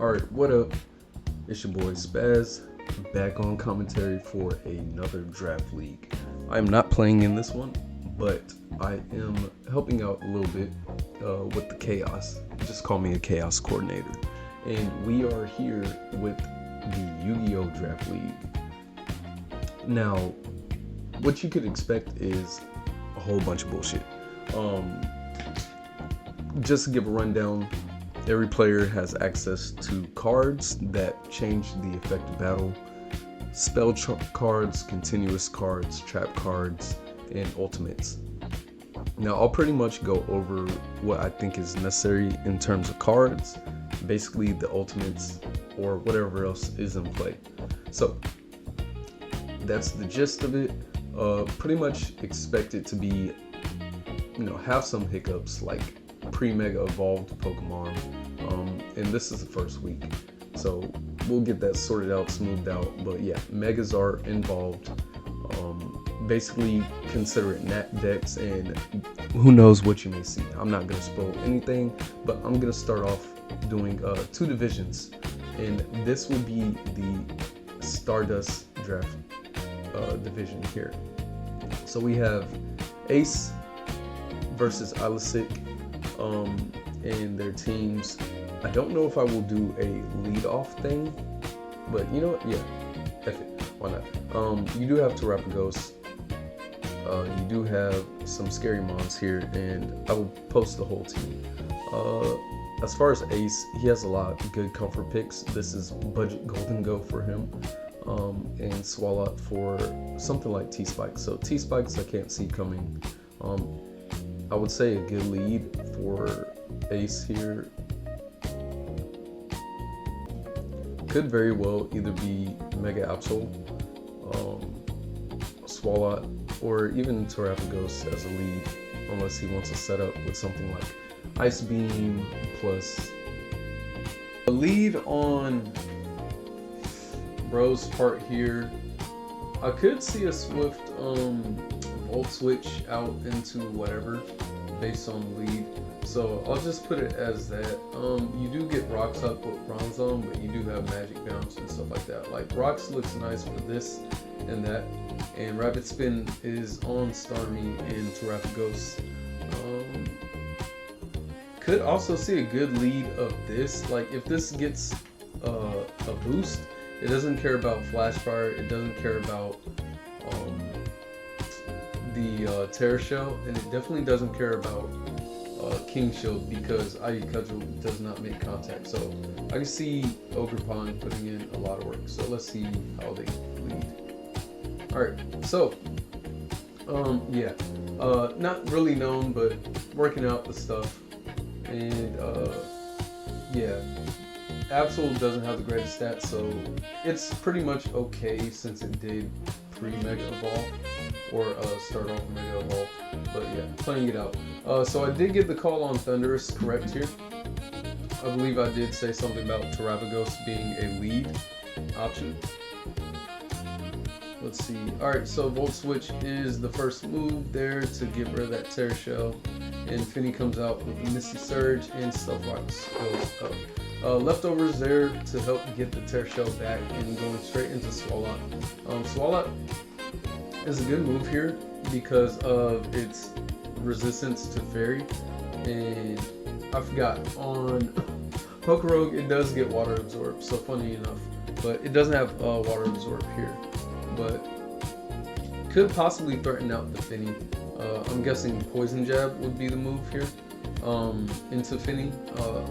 Alright, what up? It's your boy Spaz, back on commentary for another draft league. I am not playing in this one, but I am helping out a little bit with the chaos. Just call me a chaos coordinator. And we are here with the Yu-Gi-Oh! Draft League. Now, what you could expect is a whole bunch of bullshit. Just to give a rundown, every player has access to cards that change the effect of battle, spell cards, continuous cards, trap cards, and ultimates. Now, I'll pretty much go over what I think is necessary in terms of cards, basically the ultimates, or whatever else is in play. So, that's the gist of it. Pretty much expect it to be, have some hiccups like pre-mega evolved Pokemon, and this is the first week, so we'll get that sorted out, smoothed out. But yeah, megas are involved. Basically consider it nat decks, and who knows what you may see. I'm not going to spoil anything, but I'm going to start off doing 2 divisions, and this will be the Stardust draft division here. So we have Ace versus iLiseq, and their teams. I don't know if I will do a lead-off thing, but you know what? Yeah, F it. Why not? You do have Terrapagos. You do have some scary mons here, and I will post the whole team. As far as Ace, he has a lot of good comfort picks. This is budget golden go for him, and Swalot for something like T-Spikes. So T-Spikes I can't see coming. I would say a good lead for Ace here could very well either be Mega Absol, Swalot, or even Terrapagos as a lead, unless he wants to set up with something like Ice Beam plus a lead on Bro's part here. I could see a swift Volt switch out into whatever based on lead, so I'll just put it as that. You do get Rocks up with Bronzong, but you do have Magic Bounce and stuff like that. Like Rocks looks nice for this and that, and Rapid Spin is on Starmie and Terrapagos. Could also see a good lead of this. Like if this gets a boost, it doesn't care about Flash Fire, it doesn't care about the Terra Shell, and it definitely doesn't care about King Shield, because IE Cudgel does not make contact. So I can see Ogerpon putting in a lot of work. So let's see how they lead. Alright, so yeah, not really known, but working out the stuff. And yeah, Absol doesn't have the greatest stats, so it's pretty much okay since it did pre-Mega Evolve, or start off Mega Evolve. But yeah, playing it out. So I did get the call on Thunderous correct here. I believe I did say something about Terrapagos being a lead option. Let's see. Alright, so Volt Switch is the first move there to get rid of that Terra Shell. And Finny comes out with Misty Surge, and Stealth Rocks goes up. Leftovers there to help get the Terra Shell back, and going straight into Swalot. Swalot is a good move here because of its resistance to Fairy. And I forgot, on Pokerogue it does get Water Absorb, so funny enough. But it doesn't have Water Absorb here. But could possibly threaten out the Finny. I'm guessing Poison Jab would be the move here into Finny.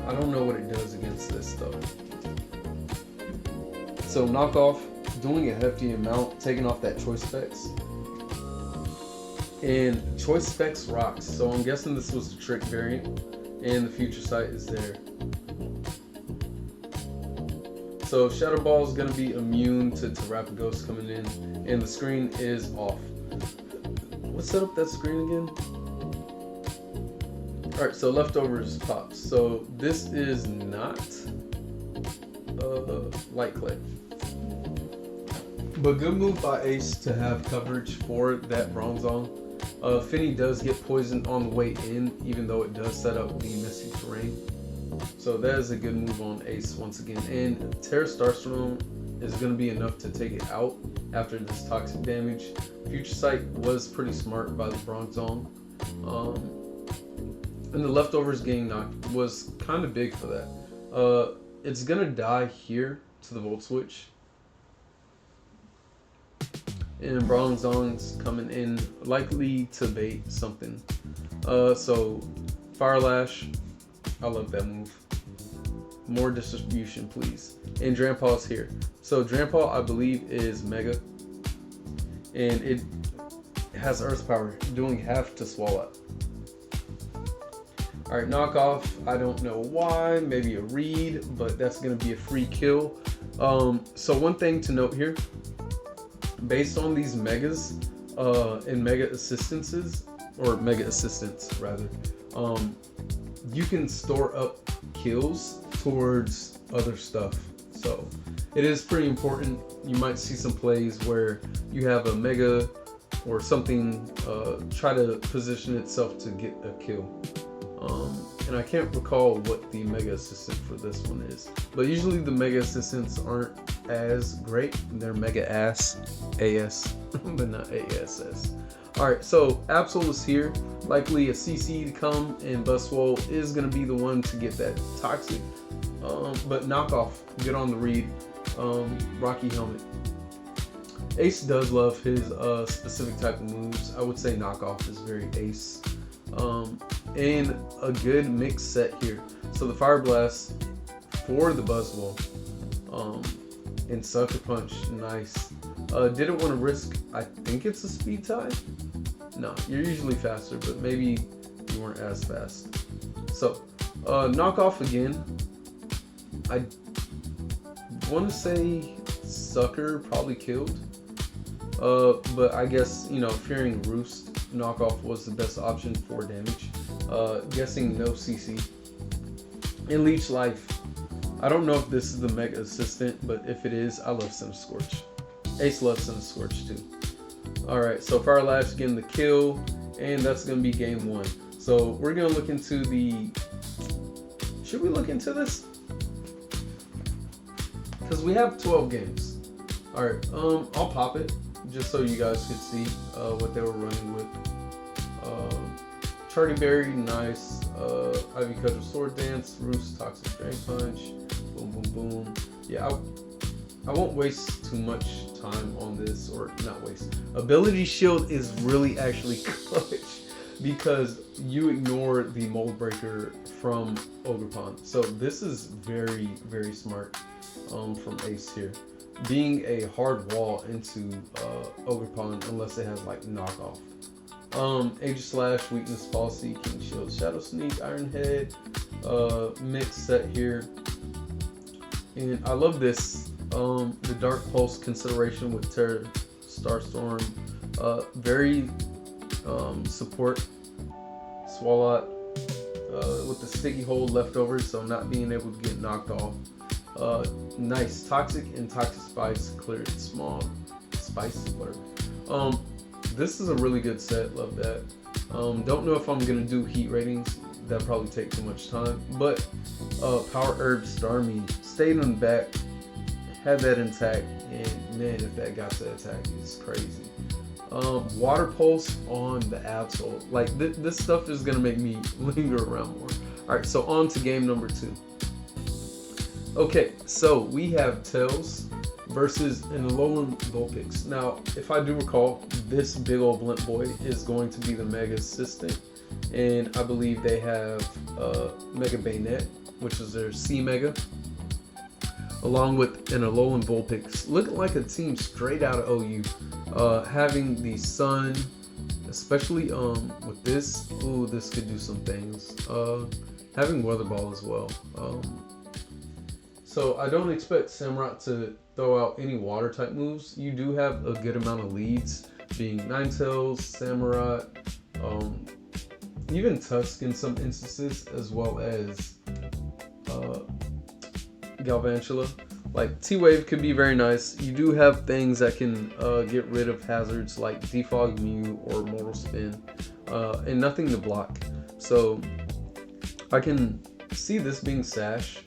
I don't know what it does against this though. So knockoff, doing a hefty amount, taking off that Choice Specs. And Choice Specs rocks, so I'm guessing this was the trick variant, and the Future Sight is there. So Shadow Ball is going to be immune to Terrapagos coming in, and the screen is off. Let's set up that screen again. Alright, so Leftovers pops. So this is not Light Clay. But good move by Ace to have coverage for that Bronzong. Finny does get poisoned on the way in, even though it does set up the Misty Terrain. So that is a good move on Ace once again. And Terra Starstorm is going to be enough to take it out after this toxic damage. Future Sight was pretty smart by the Bronzong. And the leftovers getting knocked was kind of big for that. It's going to die here to the Volt Switch. And Bronzong's coming in, likely to bait something. So Fire Lash, I love that move. More distribution, please. And Drampaw's here. So Drampaw, I believe, is Mega. And it has Earth Power, doing half to Swallow. Alright, Knockoff, I don't know why. Maybe a read, but that's going to be a free kill. So one thing to note here. Based on these Megas and Mega Assistances, or Mega Assistants rather, you can store up kills towards other stuff. So it is pretty important. You might see some plays where you have a Mega or something try to position itself to get a kill. And I can't recall what the Mega Assistant for this one is, but usually the Mega Assistants aren't as great. They're Mega AS, but not ASS. Alright, so Absol is here, likely a CC to come, and Buswell is going to be the one to get that toxic. But Knockoff, good on the read. Rocky Helmet. Ace does love his specific type of moves. I would say Knockoff is very Ace. And a good mixed set here. So the Fire Blast for the Buzzwole. And Sucker Punch, nice. Didn't want to risk, I think it's a speed tie? No, you're usually faster, but maybe you weren't as fast. So, Knockoff again. I want to say Sucker probably killed. But I guess, you know, fearing Roost, Knockoff was the best option for damage. Guessing no CC. And Leech Life. I don't know if this is the Mega Assistant, but if it is, I love Cinder Scorch. Ace loves Cinder Scorch too. Alright, so Fire Lash getting the kill, and that's going to be game 1. So we're going to look into the... Should we look into this? Because we have 12 games. Alright, I'll pop it, just so you guys could see what they were running with. Charting Berry, nice. Ivy Cudgel Sword Dance, Roost, Toxic Drain Punch, boom, boom, boom. Yeah, I won't waste too much time on this, or not waste. Ability Shield is really actually clutch because you ignore the Mold Breaker from Ogerpon. So this is very, very smart from Ace here. Being a hard wall into Ogerpon unless it has like knockoff. Aegislash, Weakness Policy, King Shield, Shadow Sneak, Iron Head, mixed set here. And I love this, the Dark Pulse consideration with Terra Starstorm, very support Swalot with the Sticky Hold leftovers, so not being able to get knocked off. Nice, Toxic and Toxic Spice, Cleared Smog, Spice, whatever. This is a really good set, love that. Don't know if I'm gonna do heat ratings, that'd probably take too much time, but Power Herb Starmie stayed on the back, had that intact, and man, if that got to attack, it's crazy. Water Pulse on the Absol, like this stuff is gonna make me linger around more. Alright, so on to game number 2. Okay, so we have Tails versus an Alolan Vulpix. Now, if I do recall, this big old blimp boy is going to be the Mega Assistant, and I believe they have Mega Bayonet, which is their C Mega, along with an Alolan Vulpix, looking like a team straight out of OU. Having the Sun, especially with this, ooh, this could do some things. Having Weather Ball as well. So I don't expect Samurott to throw out any water type moves. You do have a good amount of leads, being Ninetales, Samurott, even Tusk in some instances, as well as Galvantula. Like T-Wave could be very nice. You do have things that can get rid of hazards like Defog Mew or Mortal Spin, and nothing to block. So I can see this being Sash,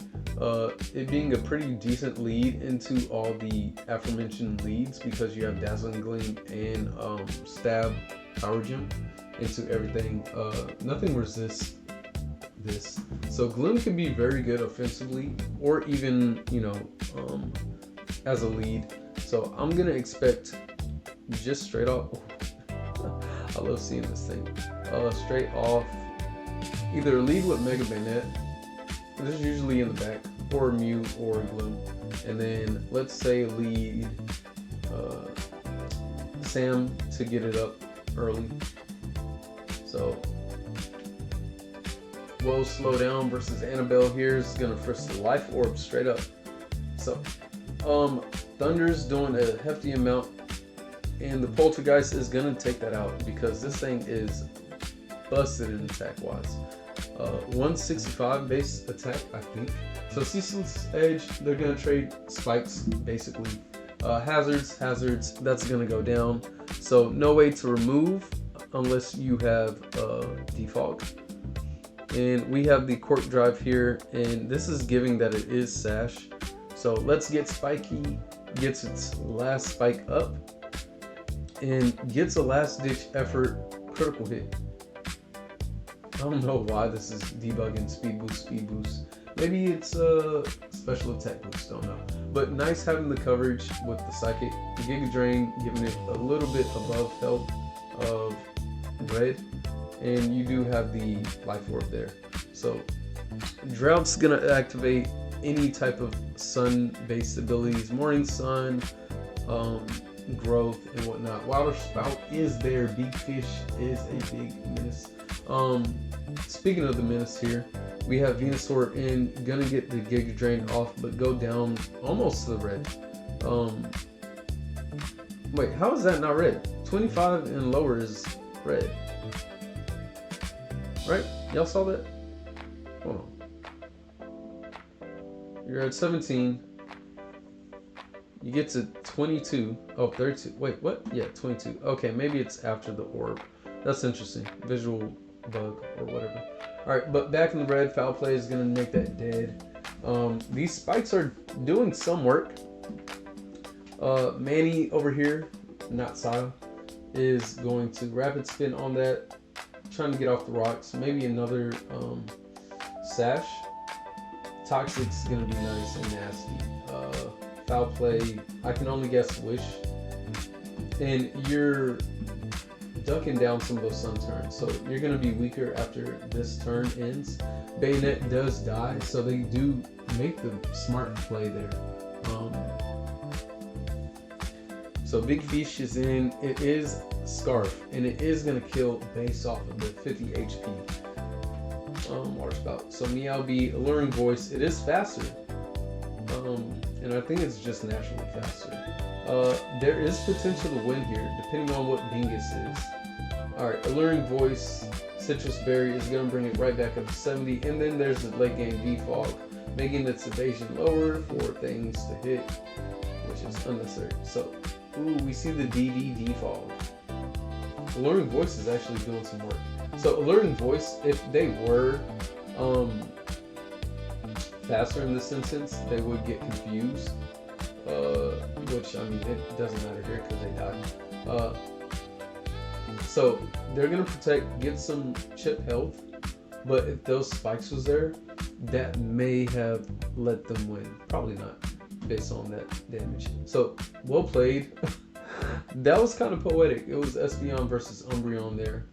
it being a pretty decent lead into all the aforementioned leads, because you have Dazzling Gleam and Stab Power Gem into everything. Nothing resists this. So Gloom can be very good offensively, or even, you know, as a lead. So I'm gonna expect just straight off. I love seeing this thing. Straight off, either lead with Mega Bayonet, this is usually in the back, or Mew or Gloom, and then let's say lead Sam to get it up early. So Whoa, slow down versus Annabelle here is gonna frisk the Life Orb straight up. So Thunder's doing a hefty amount, and the Poltergeist is gonna take that out because this thing is busted in attack wise. 165 base attack, I think. So Ceaseless Edge, they're gonna trade spikes basically. Hazards, that's gonna go down. So no way to remove unless you have Defog. And we have the Cork Drive here, and this is giving that it is Sash. So let's get Spiky, gets its last spike up, and gets a last ditch effort critical hit. I don't know why this is debugging speed boost. Maybe it's a special attack boost, don't know. But nice having the coverage with the Psychic. The Giga Drain giving it a little bit above health of red. And you do have the Life Orb there. So Drought's gonna activate any type of sun-based abilities, Morning Sun, growth and whatnot. Wilder Spout is there. Big Fish is a big menace. Speaking of the menace here, we have Venusaur in, gonna get the Giga Drain off, but go down almost to the red. Wait, how is that not red? 25 and lower is red. Right? Y'all saw that? Hold on. You're at 17. You get to 22. Oh, 32. Wait, what? Yeah, 22. Okay, maybe it's after the orb. That's interesting. Visual bug or whatever. Alright, but back in the red, Foul Play is going to make that dead. These spikes are doing some work. Manny over here, not Saya, is going to Rapid Spin on that. Trying to get off the rocks. Maybe another Sash. Toxic's gonna be nice and nasty. Foul Play, I can only guess Wish. And you're ducking down some of those Sun turns, so you're gonna be weaker after this turn ends. Bayonet does die, so they do make the smart play there. So Big Fish is in. It is Scarf, and it is going to kill based off of the 50 HP Water Spout. So Meowby, Alluring Voice, it is faster, and I think it's just naturally faster. There is potential to win here, depending on what Bingus is. Alright, Alluring Voice, Citrus Berry is going to bring it right back up to 70, and then there's the late game Defog, making its evasion lower for things to hit, which is unnecessary. So, ooh, we see the DD Defog. Alluring Voice is actually doing some work. So Alluring Voice, if they were faster in this instance, they would get confused. Which, I mean, it doesn't matter here because they died. So they're gonna protect, get some chip health, but if those spikes was there, that may have let them win. Probably not, based on that damage. So well played. That was kind of poetic. It was Espeon versus Umbreon there.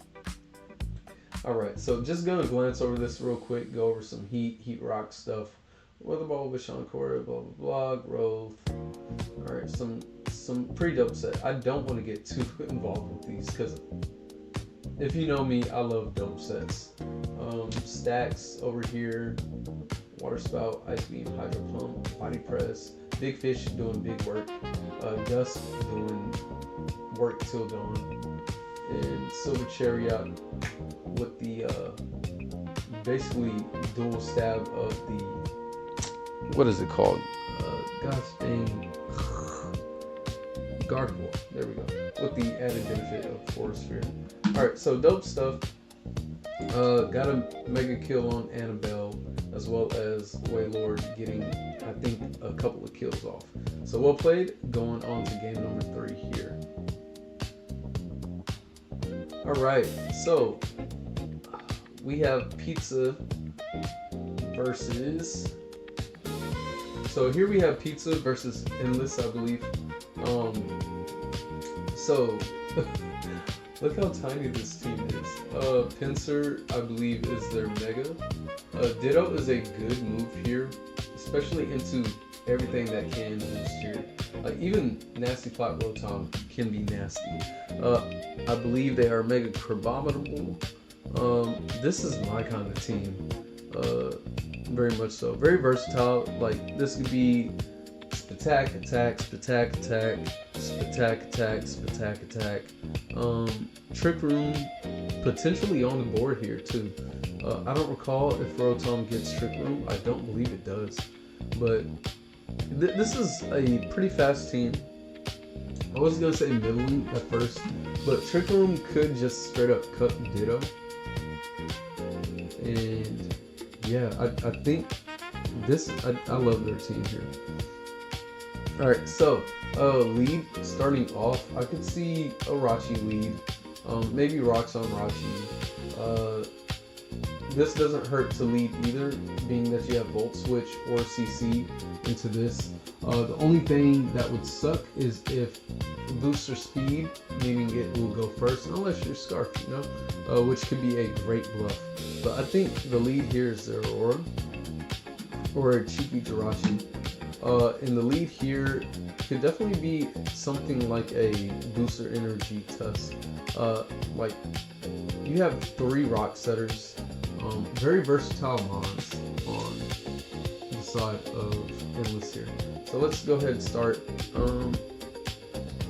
Alright, so just gonna glance over this real quick, go over some Heat Rock stuff. Weather Ball, Vishon Core, blah blah blah, growth. Alright, some pretty dope set. I don't want to get too involved with these because if you know me, I love dope sets. Stacks over here, Water Spout, Ice Beam, Hydro Pump, Body Press, Big Fish doing big work, Dusk doing work till dawn, and Silver Chariot with the basically dual stab of the, what is it called? Gosh dang, Gardevoir. There we go. With the added benefit of Forest Sphere. Alright, so dope stuff. Got a mega kill on Annabelle. as well as Wailord getting, I think, a couple of kills off. So well played. Going on to game number 3 here. Alright, so we have Pizza versus... So here we have Pizza versus Endless, I believe. So look how tiny this team is. Pinsir, I believe, is their Mega. Ditto is a good move here, especially into everything that can boost here. Like even Nasty Plot Rotom can be nasty. I believe they are Mega Crabominable. This is my kind of team. Very much so. Very versatile. Like this could be Spatak, attack, Spatak, attack, Spatak, attack, Spatak, attack. Trick Room potentially on the board here too. I don't recall if Rotom gets Trick Room. I don't believe it does. But this is a pretty fast team. I was gonna say middling at first, but Trick Room could just straight up cut Ditto. And yeah, I think this, I love their team here. Alright, so lead starting off, I could see a Rachi lead. Maybe Rocks on Rachi. This doesn't hurt to lead either, being that you have Volt Switch or CC into this. The only thing that would suck is if booster speed, meaning it will go first, unless you're Scarf, you know, which could be a great bluff. But I think the lead here is their Aurora or a cheeky Jirachi. And the lead here could definitely be something like a booster energy Tusk. Like you have 3 rock setters, very versatile mons on the side of Endless here. So let's go ahead and start.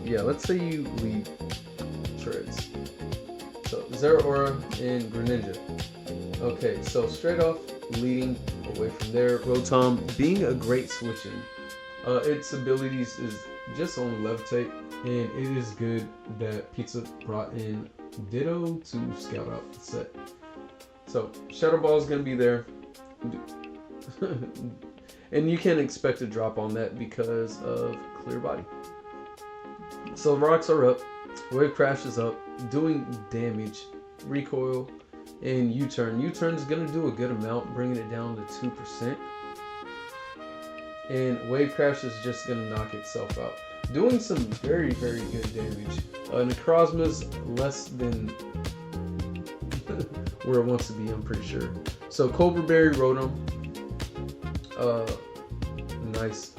Yeah, let's say you lead Treads. So Zeraora and Greninja. Okay, so straight off leading away from there, Rotom being a great switch-in. Its abilities is just only Levitate, and it is good that Pizza brought in Ditto to scout out the set. So Shadow Ball is going to be there. And you can expect a drop on that because of Clear Body. So rocks are up, Wave Crash is up, doing damage, recoil, and U-turn. U-turn is going to do a good amount, bringing it down to 2%. And Wave Crash is just going to knock itself out, doing some very, very good damage. Necrozma's less than where it wants to be, I'm pretty sure. So Cobra Berry Rotom. Nice.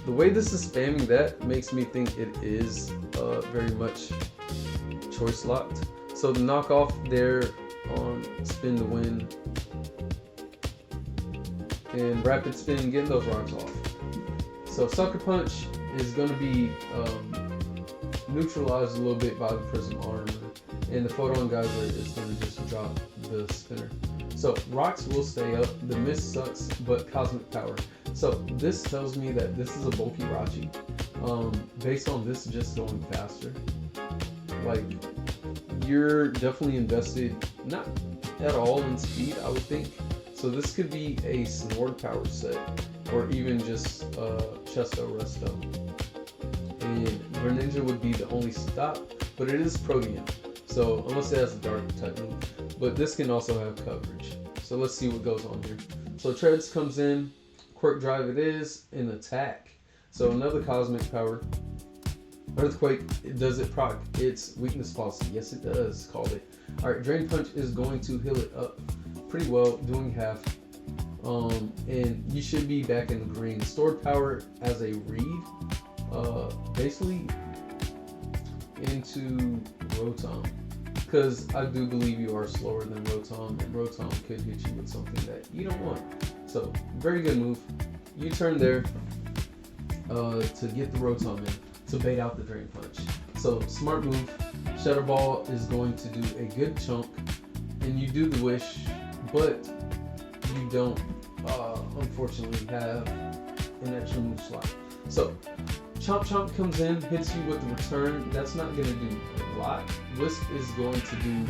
The way this is spamming that makes me think it is very much choice locked. So the knockoff there on Spin to Win and Rapid Spin, getting those rocks off. So Sucker Punch is going to be neutralized a little bit by the Prism Armor, and the Photon Geyser is going to just drop the spinner. So rocks will stay up. The Mist sucks, but Cosmic Power. So this tells me that this is a bulky Rachi. Based on this just going faster, like you're definitely invested not at all in speed, I would think. So this could be a Snorunt power set, or even just Chesto Resto. And Greninja would be the only stop, but it is Protean. So unless it has a dark type move, but this can also have coverage. So let's see what goes on here. So Treads comes in, Quirk Drive it is, and attack. So another Cosmic Power. Earthquake, does it proc its Weakness Policy? Yes it does, called it. Alright, Drain Punch is going to heal it up pretty well, doing half. And you should be back in the green. Stored Power as a read, basically into Rotom. Because I do believe you are slower than Rotom, and Rotom could hit you with something that you don't want. So, very good move. You turn there to get the Rotom in, to bait out the Drain Punch. So, smart move. Shadow Ball is going to do a good chunk, and you do the Wish, but you don't, unfortunately, have an extra move slot. So, Chomp Chomp comes in, hits you with the return. That's not going to do a lot. Wisp is going to do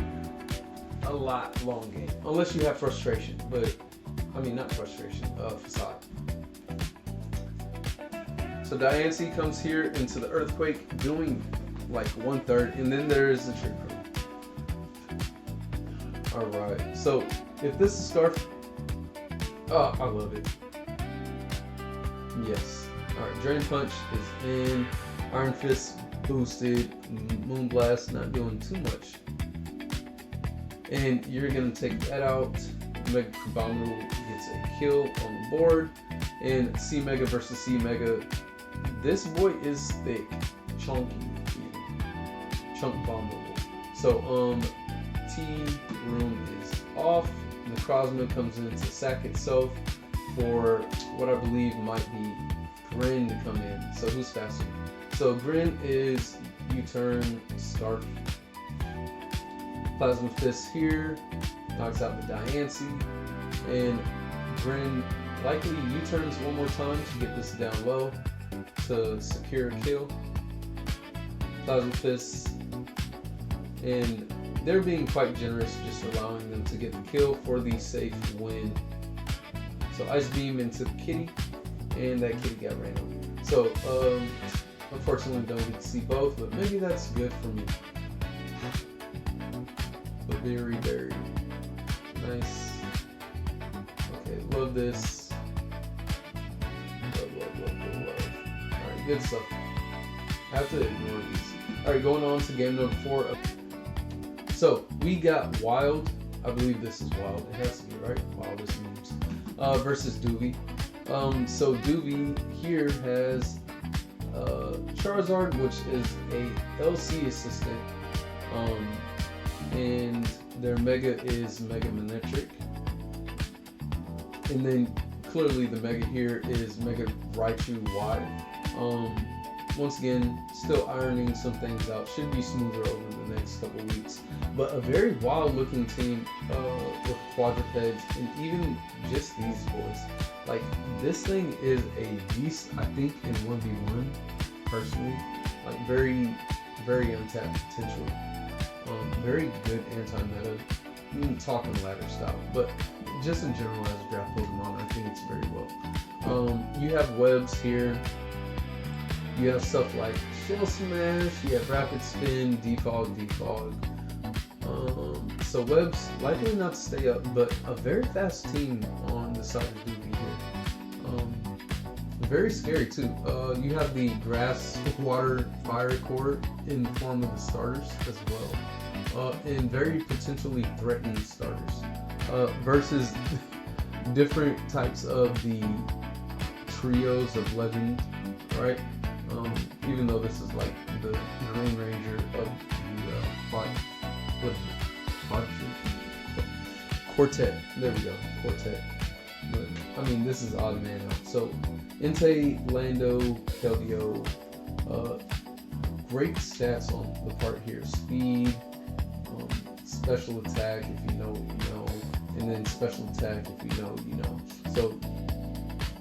a lot long game, unless you have frustration. But I mean, not frustration, facade. So Diancie comes here into the Earthquake, doing like 1/3, and then there's the Trick Room. Alright, so if this is Scarf, oh, I love it. Yes. Alright, Drain Punch is in, Iron Fist boosted, Moonblast not doing too much. And you're going to take that out. Mega Crabominable gets a kill on the board. And C Mega versus C Mega. This boy is thick, chunky, chunk bombable. So T Room is off. Necrozma comes in to sack itself for what I believe might be Grin to come in. So who's faster? So Grin is U-turn, Scarf. Plasma Fist here knocks out the Diancie, and Grin likely U-turns one more time to get this down low to secure a kill. Plasma Fist, and they're being quite generous, just allowing them to get the kill for the safe win. So Ice Beam into Kitty, and that Kitty got ran over. So unfortunately don't get to see both, but maybe that's good for me. But very, very nice. Okay, love this. Love. Alright, good stuff. I have to ignore these. Alright, going on to game number 4. So we got Wild. I believe this is Wild. It has to be, right? Wildest moves. Versus Duvy. So Duvy here has Charizard, which is a LC assistant, and their Mega is Mega Manectric, and then clearly the Mega here is Mega Raichu Y. Once again, still ironing some things out. Should be smoother over the next couple weeks. But a very wild looking team with quadrupeds, and even just these boys. Like, this thing is a beast, I think, in 1v1, personally. Like, very, very untapped potential. Very good anti-meta. Even talking ladder style. But just in general, as a draft Pokemon, I think it's very well. You have webs here. You have stuff like Shell Smash, you have Rapid Spin, Defog. So webs likely not to stay up, but a very fast team on the side of Duvy here. Very scary too. You have the Grass, Water, Fire core in the form of the starters as well, and very potentially threatening starters versus different types of the trios of legend, right? Even though this is like the Rain Ranger of the Quartet. There we go, Quartet. But, I mean, this is odd man out. So Entei, Lando, Keldeo, great stats on the part here. Speed, special attack if you know what you know, and then special attack if you know what you know. So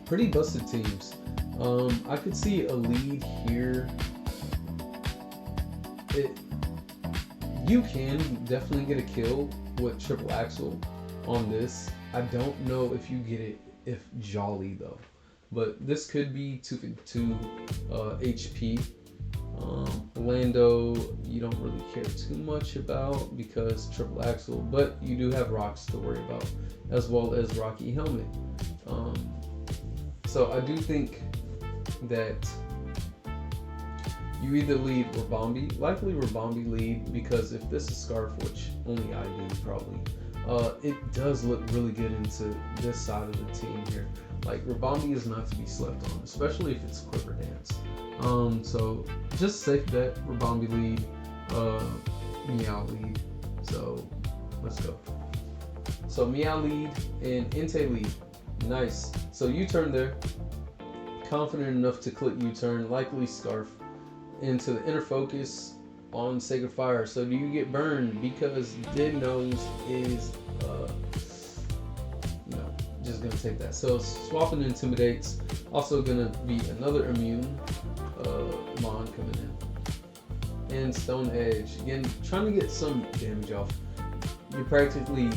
pretty busted teams. I could see a lead here. You can definitely get a kill with Triple Axel on this. I don't know if you get it if Jolly though, but this could be 252 HP. Lando, you don't really care too much about because Triple Axel, but you do have rocks to worry about, as well as Rocky Helmet. So I do think that you either lead Rabombi, likely Rabombi lead, because if this is Scarf, which only I do probably, it does look really good into this side of the team here. Like, Rabombi is not to be slept on, especially if it's Quiver Dance. So just safe bet, Rabombi lead, Meow lead. So let's go. So Meow lead and Entei lead. Nice. So U-turn there. Confident enough to click U-turn, likely Scarf into the inner focus on Sacred Fire. So do you get burned? Because Dead Nose is just gonna take that. So swapping intimidates, also gonna be another immune Mon coming in. And Stone Edge, again trying to get some damage off. You're practically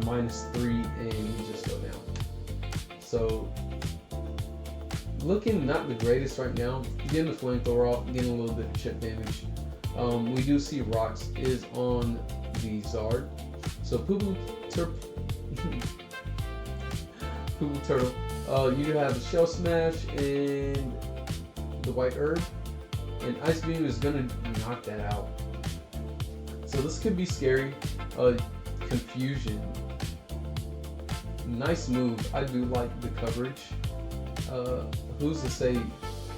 -3 and you just go down. So looking not the greatest right now. Getting the flamethrower off, getting a little bit of chip damage. We do see Rocks is on the Zard. So Poo Turtle. You have the Shell Smash and the White Herb. And Ice Beam is gonna knock that out. So this could be scary. Confusion. Nice move. I do like the coverage. Who's to say,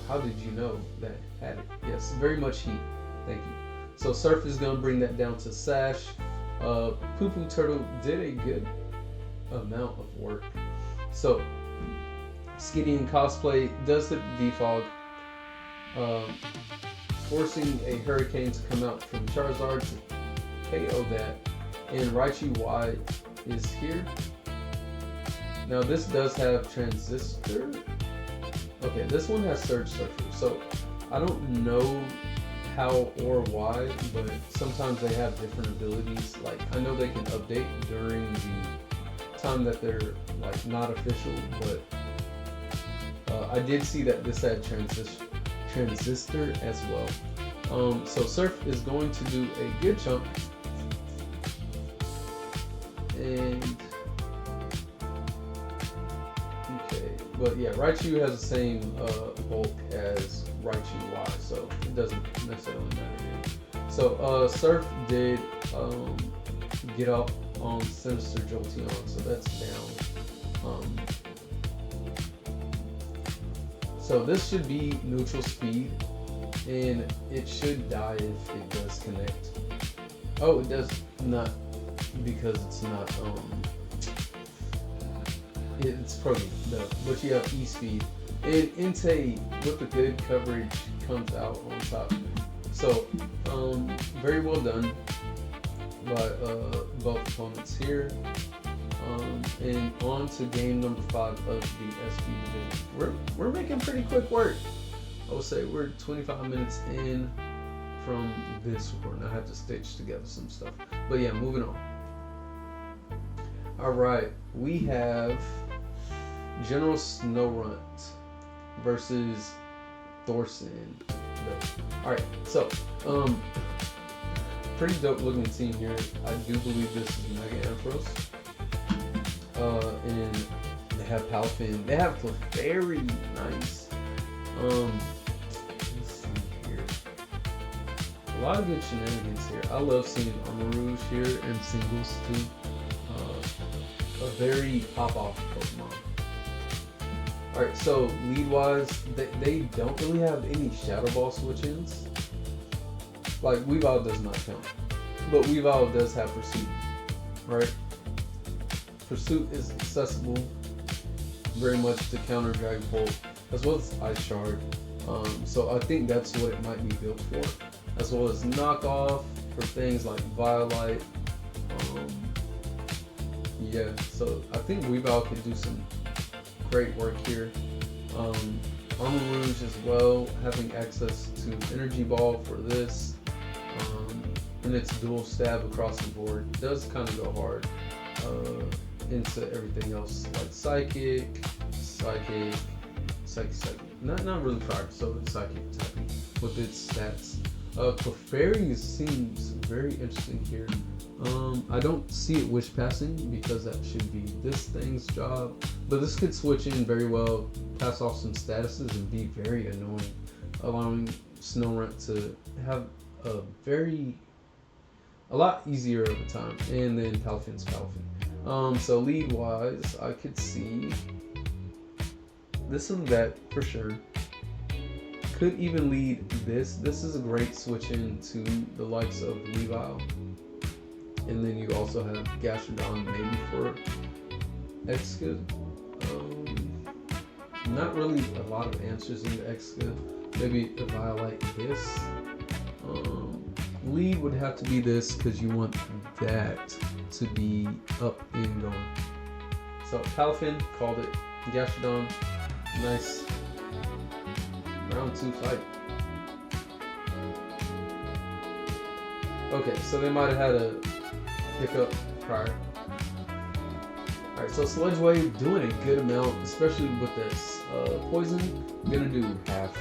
how did you know that had it? Yes, very much heat. Thank you. So Surf is going to bring that down to Sash. Poo Turtle did a good amount of work. So Skitty Cosplay does hit the defog, forcing a Hurricane to come out from Charizard to KO that. And Raijin Y is here. Now this does have Transistor. Okay, this one has Surge Surfer, so I don't know how or why, but sometimes they have different abilities. Like, I know they can update during the time that they're like not official, but I did see that this had Transistor as well. So Surf is going to do a good chunk, and but yeah, Raichu has the same bulk as Raijin Y, so it doesn't necessarily matter here. So Surf did get up on Sinister Jolteon, so that's down. So this should be neutral speed, and it should die if it does connect. Oh, it does not, because it's not it's probably no, but you have E-Speed. And Entei with the good coverage comes out on top. So very well done by both opponents here. And on to game number 5 of the SP division. We're making pretty quick work. I would say we're 25 minutes in from this recording. I have to stitch together some stuff. But yeah, moving on. Alright, we have General Snorunt versus Thorson. Alright, so pretty dope looking team here. I do believe this is Mega Ampharos. And they have Palafin. They have very nice. Let's see here. A lot of good shenanigans here. I love seeing Rouge here in singles too. A very pop-off Pokemon. Alright, so lead-wise, they don't really have any Shadow Ball switch-ins. Like, Weavile does not count. But Weavile does have Pursuit, right? Pursuit is accessible very much to counter Dragon Bolt, as well as Ice Shard. So I think that's what it might be built for. As well as knockoff for things like Violite. Yeah, so I think Weavile could do some great work here. Armor Rouge as well, having access to Energy Ball for this. And its dual stab across the board does kind of go hard into everything else, like Psychic. Not really Fire, so it's Psychic typing with its stats. Clefairy seems very interesting here. I don't see it wish passing because that should be this thing's job, but this could switch in very well, pass off some statuses, and be very annoying, allowing Snorunt to have a lot easier of a time. And then Palafin's Palafin. So lead wise, I could see this and that for sure. Could even lead this. This is a great switch in to the likes of Weavile. And then you also have Gastrodon maybe for X-Good. Not really a lot of answers in the X-Good. Maybe a Violite this. Lead would have to be this because you want that to be up and going. So Palafin called it. Gastrodon, nice round 2 fight. Okay, so they might have had a hiccup prior. Alright, so Sludge Wave doing a good amount, especially with this poison. I'm gonna do half.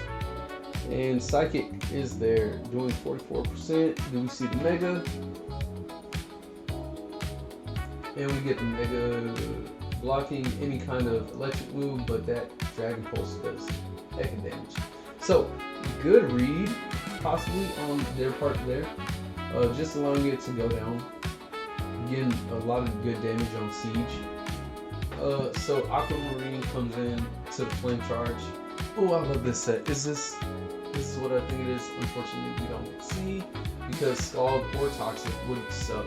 And Psychic is there, doing 44%. Do we see the Mega? And we get the Mega blocking any kind of electric move, but that Dragon Pulse does heck of damage. So, good read, possibly on their part there. Just allowing it to go down. Getting a lot of good damage on Siege. So Aquamarine comes in to the Flame Charge. Oh, I love this set. This is what I think it is. Unfortunately, we don't see because Scald or Toxic would suck.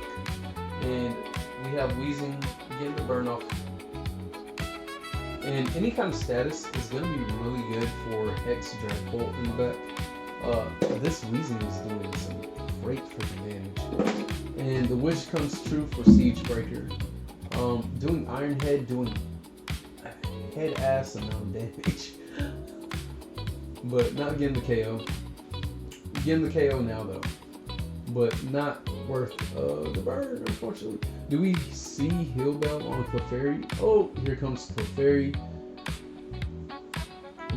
And we have Wheezing getting the burn off. And any kind of status is going to be really good for Hex Dragbolt in the back. This Wheezing is doing some great freaking damage. And the wish comes true for Siege Breaker. Doing Iron Head, doing a head ass amount of damage. But not getting the KO. Getting the KO now though. But not worth the burn, unfortunately. Do we see Heal Bell on Clefairy? Oh, here comes Clefairy.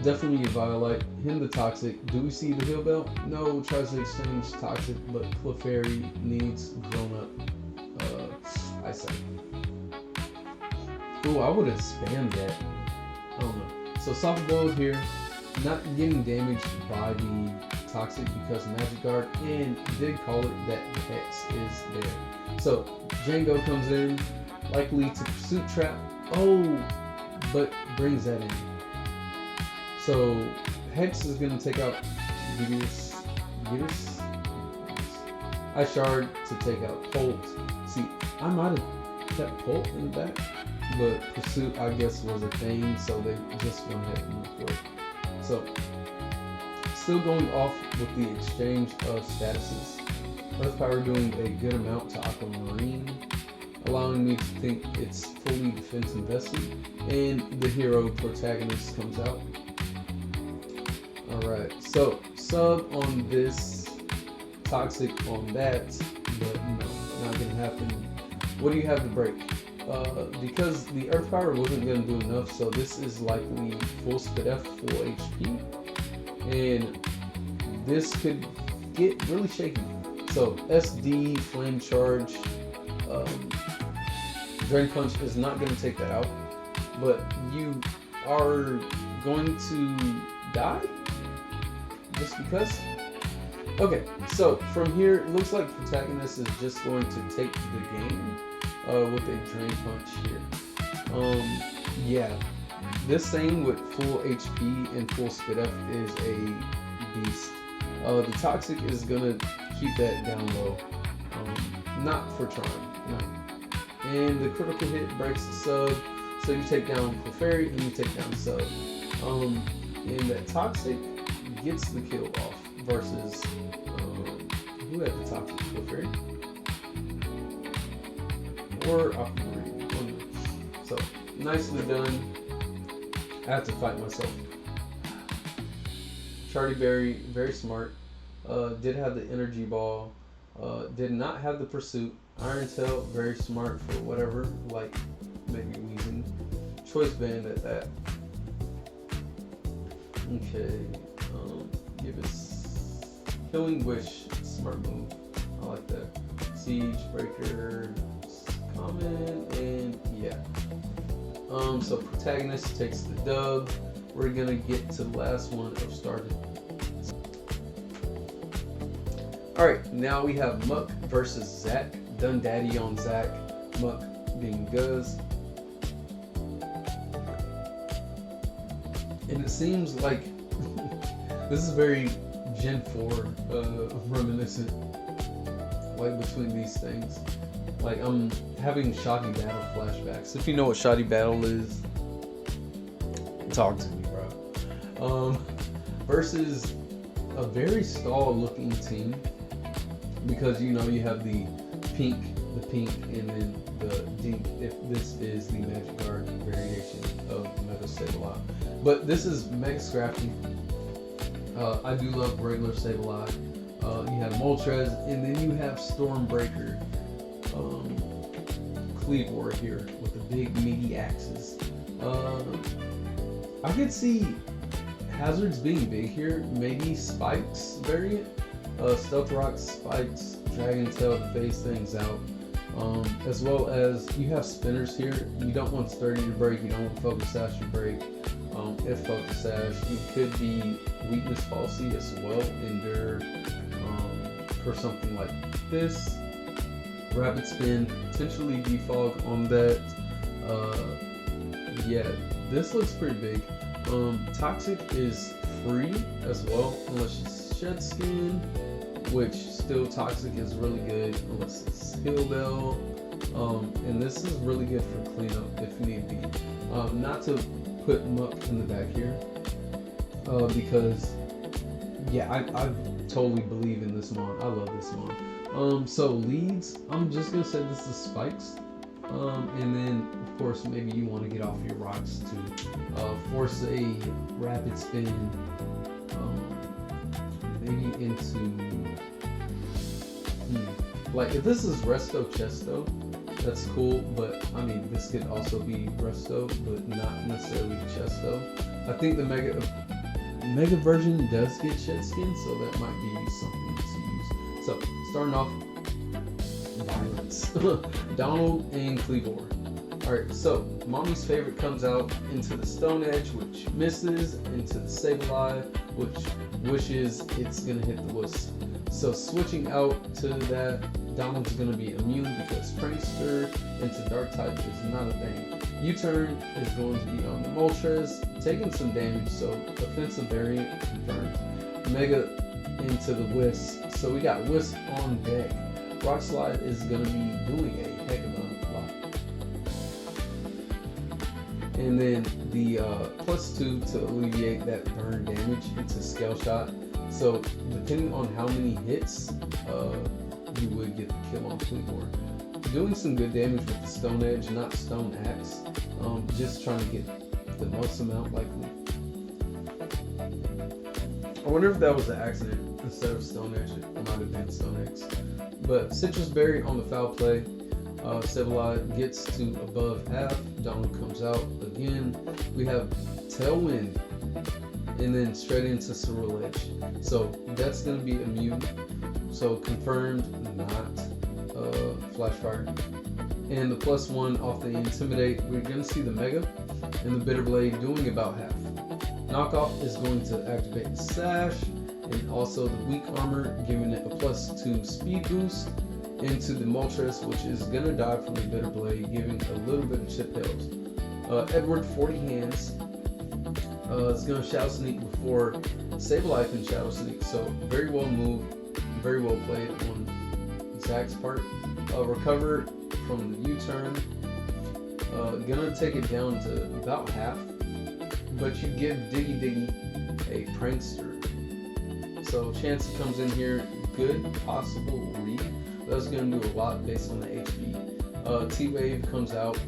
Definitely a Violet. Him the Toxic. Do we see the Heal Bell? No, tries to exchange Toxic, but Clefairy needs grown up eyesight. Oh, I would have spammed that. I don't know. So Soft Blow here, not getting damaged by the Toxic because Magic Guard, and did call it that Hex is there. So Django comes in, likely to Pursuit Trap. Oh, but brings that in. So Hex is going to take out Ice Shard to take out Bolt. See, I might have kept Bolt in the back, but Pursuit, I guess, was a thing, so they just went ahead and moved forward. So, still going off with the exchange of statuses. Earth Power doing a good amount to Aquamarine, allowing me to think it's fully defense invested, and the hero protagonist comes out. Alright, so sub on this, Toxic on that, but no, not gonna happen. What do you have to break? Because the Earth Power wasn't gonna do enough, so this is likely full Spit F, full HP, and this could get really shaky. So SD, Flame Charge, Drain Punch is not gonna take that out, but you are going to die? Just because? Okay, so from here, it looks like protagonist is just going to take the game with a Drain Punch here. Yeah, this thing with full HP and full Spit F is a beast. The Toxic is gonna keep that down low. Not for trying, no. And the critical hit breaks the sub, so you take down Clefairy and you take down sub. And that Toxic gets the kill off versus who had the Toxic? Clefairy or Aquamarine. So nicely done. I have to fight myself. Charty Berry, very smart. Did have the Energy Ball. Did not have the Pursuit. Iron Tail, very smart for whatever, like maybe Wheezing. Choice Band at that. Okay. Give us Healing Wish, smart move. I like that. Siege Breaker, common, and yeah. So protagonist takes the dub. We're gonna get to the last one of started. Alright, now we have Muck versus Zack. Done Daddy on Zack. Muck being Guz. And it seems like this is very Gen 4 reminiscent, like between these things. Like I'm having Shoddy Battle flashbacks. If you know what Shoddy Battle is, talk to me, bro. Versus a very stall looking team, because you know you have the pink, and then the Dink, if this is the Magic Guard variation of Mega Sableye. But this is Mega Scrappy. I do love regular Sableye. You have Moltres, and then you have Stormbreaker. Kleavor here with the big meaty axes. I could see hazards being big here. Maybe Spikes variant. Stealth Rock, Spikes, Dragon Tail to phase things out. As well as you have spinners here. You don't want Sturdy to break, you don't want Focus Sash to break. If Focus Sash, you could be Weakness Falsy as well, Endure for something like this. Rapid Spin, potentially Defog on that. Yeah, this looks pretty big. Toxic is free as well, unless it's Shed Skin, which still Toxic is really good, unless it's Heal Bell. And this is really good for cleanup if need be. Not to put Muck in the back here, because yeah, I totally believe in this mon. I love this mon. So leads, I'm just gonna say this is Spikes. And then of course maybe you want to get off your rocks to force a Rapid Spin, maybe into like if this is Resto Chesto, that's cool, but I mean this could also be Resto, but not necessarily Chesto. I think the Mega version does get Shed Skin, so that might be something to use. So starting off, violence. Donald and Kleavor. Alright, so Mommy's Favorite comes out into the Stone Edge, which misses, into the Sableye, which wishes it's gonna hit the Wisp. So switching out to that, Donald's gonna be immune because Prankster into Dark type is not a thing. U-turn is going to be on the Moltres, taking some damage, so offensive variant confirmed. Mega into the Wisp, so we got Wisp on deck. Rock Slide is going to be doing a heck of a lot. And then the +2 to alleviate that burn damage into Scale Shot. So depending on how many hits, you would get the kill on Kleavor. Doing some good damage with the Stone Edge, not Stone Axe. Just trying to get the most amount likely. I wonder if that was an accident. Instead of Stone Edge, it might have been Stone Axe. But Citrus Berry on the foul play. Sableye gets to above half. Donald comes out again. We have Tailwind. And then straight into Cerulean Edge. So that's going to be immune. So confirmed, not Flash Fire. And the +1 off the Intimidate, we're going to see the Mega and the Bitter Blade doing about half. Knockoff is going to activate the Sash, and also the Weak Armor, giving it a +2 speed boost into the Moltres, which is going to die from the Bitter Blade, giving a little bit of chip health. Edward 40 Hands is going to Shadow Sneak before Sableye can Shadow Sneak, so very well moved, very well played on Zach's part. Recover from the U-turn, gonna take it down to about half, but you give Diggy a Prankster. So Chansey comes in here, good possible read. That's gonna do a lot based on the HP. T-Wave comes out.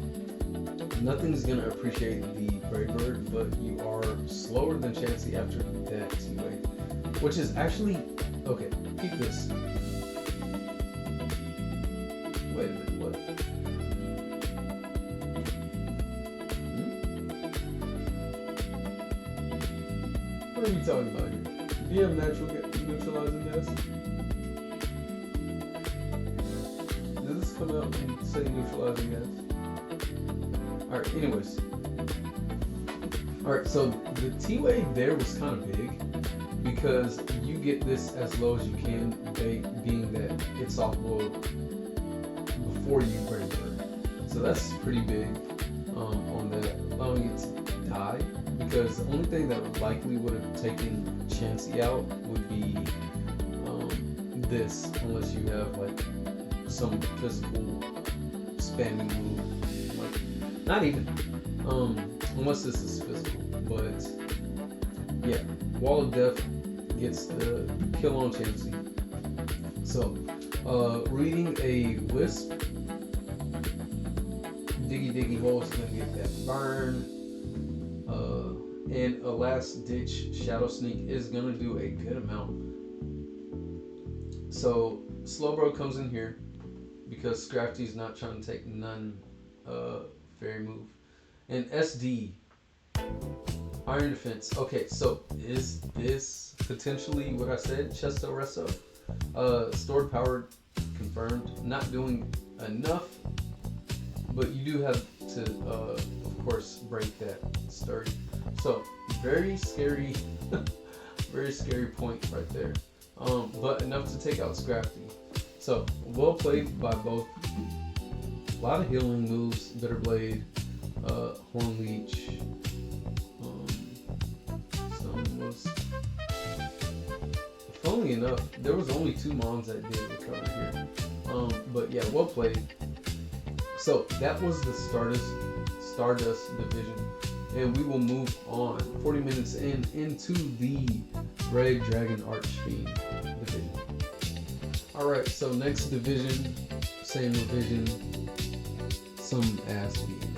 Nothing's gonna appreciate the Brave Bird, but you are slower than Chansey after that T-Wave, which is actually okay. Keep this. Wait a minute, what? What are we talking about here? Do you have natural neutralizing gas? Does this come out and say neutralizing gas? Alright, anyways. Alright, so the T-Wave there was kind of big because you get this as low as you can, being that it's soft boiled before you break it. So that's pretty big on that, allowing it to die, because the only thing that likely would have taken Chansey out would be this, unless you have like some physical spamming move, like not even, unless this is physical, but yeah, Wall of Death gets the kill on Chansey. So reading a Wisp, Diggy Hole is going to get that burn, and a last ditch Shadow Sneak is going to do a good amount. So Slowbro comes in here, because Scrafty's not trying to take none fairy move. And SD, Iron Defense. Okay, so is this potentially what I said? Chesto Resto? Stored power confirmed. Not doing enough, but you do have to, of course, break that sturdy. So very scary, very scary point right there. But enough to take out Scrafty. So well played by both. A lot of healing moves. Bitter Blade, Horn Leech. Funnily enough, there was only 2 Mons that did recover here. But yeah, well played. So that was the Stardust division, and we will move on 40 minutes into the Red Dragon Archfiend division. All right, so next division, same division, some ass beating,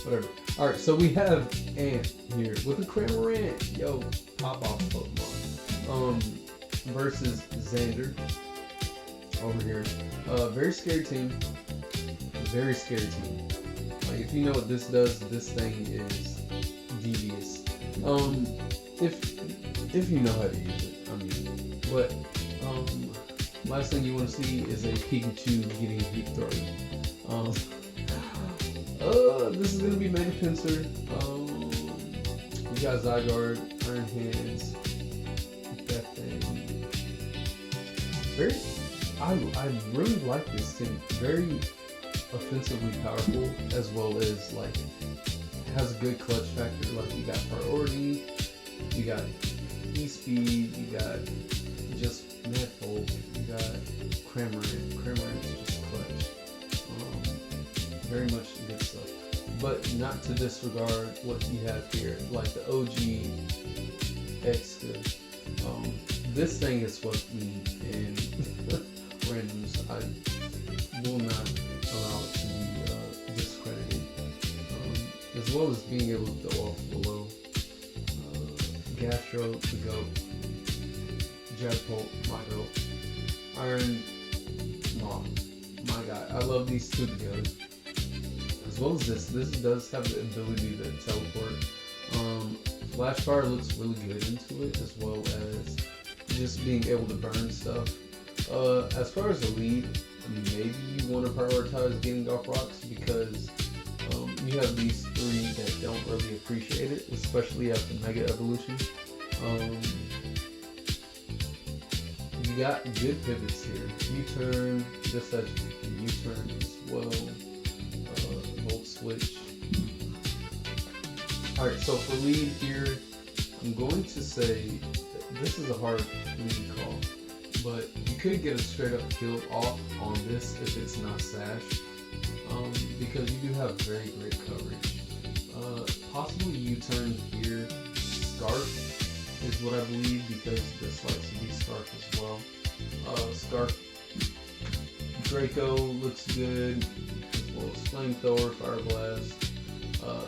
whatever. All right, so we have Ant here with a Cramorant, yo, pop off Pokemon, versus Xander over here. Very scary team. Very scary team. Like, if you know what this does, this thing is devious. If you know how to use it, I mean. But last thing you want to see is a Pikachu getting Heat Thrown. This is gonna be Mega Pinsir. We got Zygarde, Iron Hands. That thing. Very. I really like this team. Very offensively powerful, as well as like has a good clutch factor. Like you got priority, you got E-Speed, you got just Mad Folk, you got Cramorant. Cramorant is just clutch. Very much good stuff. But not to disregard what you have here, like the OG X-Good. This thing is supposed to be in randoms. I will not allow it to be discredited. As well as being able to go off below. Gastro, the GOAT. Jabpult, my GOAT. Iron Mom, my guy. I love these two together. As well as this does have the ability to teleport. Flash Fire looks really good into it, as well as just being able to burn stuff. As far as the lead, maybe you want to prioritize getting off rocks because you have these 3 that don't really appreciate it, especially after Mega Evolution. You got good pivots here. U-turn, just as U-turn as well. Volt switch. Alright, so for lead here, I'm going to say that this is a hard lead call, but you could get a straight up kill off on this if it's not Sash, because you do have very great coverage. Possibly U-turn here. Scarf is what I believe, because this likes to be Scarf as well. Scarf. Draco looks good, as well as Flamethrower, Fire Blast,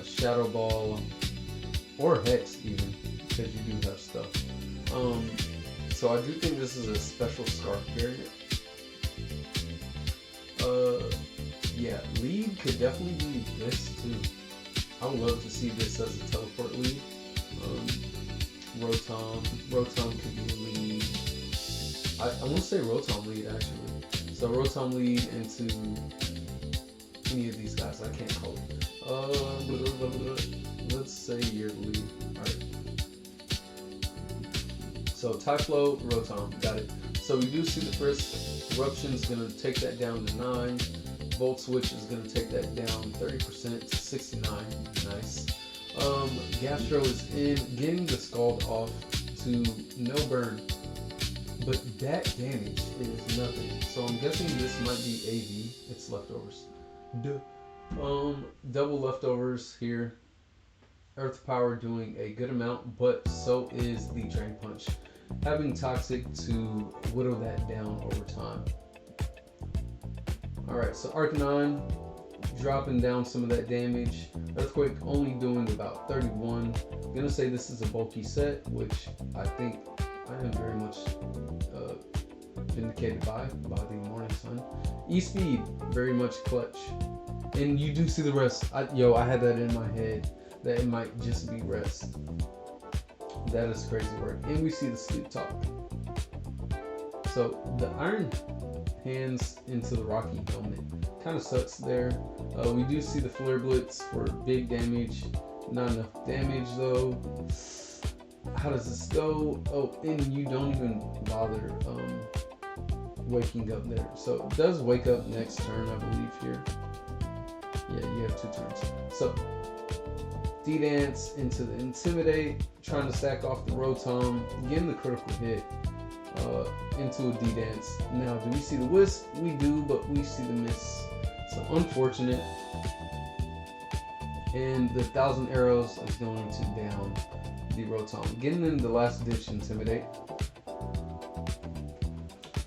Shadow Ball, or Hex even, because you do have stuff. So I do think this is a special Scarf variant. Yeah, lead could definitely be this too. I would love to see this as a teleport lead. Rotom could be a lead. I want to say Rotom lead actually. So Rotom lead into any of these guys. I can't call it. Let's say you're the lead. Alright. So Typhlo, Rotom, got it. So we do see the first Eruption is going to take that down to 9. Volt Switch is going to take that down 30% to 69. Nice. Gastro is in, getting the Scald off to no burn. But that damage is nothing. So I'm guessing this might be AV. It's leftovers. Duh. Double leftovers here. Earth Power doing a good amount, but so is the Drain Punch. Having Toxic to whittle that down over time. Alright, so Arcanine dropping down some of that damage. Earthquake only doing about 31. I'm gonna say this is a bulky set, which I think I am very much vindicated by the morning sun. E-speed, very much clutch. And you do see the rest. I had that in my head that it might just be rest. That is crazy work. And we see the sleep talk. So the iron hands into the rocky helmet. Kind of sucks there. We do see the flare blitz for big damage. Not enough damage though. How does this go? Oh, and you don't even bother waking up there. So it does wake up next turn, I believe here. Yeah, you have 2 turns. So D-Dance into the Intimidate, trying to stack off the Rotom, getting the critical hit into a D-Dance. Now, do we see the Wisp? We do, but we see the miss. So unfortunate. And the 1,000 Arrows is going to down the Rotom. Getting in the last ditch Intimidate.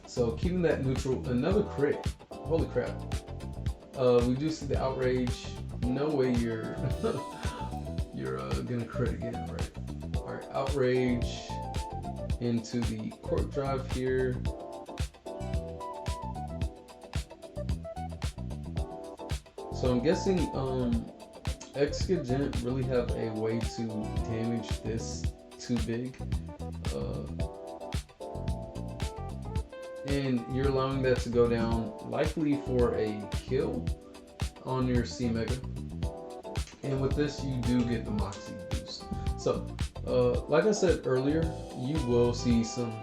So keeping that neutral. Another crit. Holy crap. We do see the Outrage. No way you're gonna crit again, right? Alright, Outrage into the Cork Drive here. So I'm guessing Exca didn't really have a way to damage this too big. And you're allowing that to go down likely for a kill on your C Mega. And with this, you do get the Moxie boost. So, like I said earlier, you will see some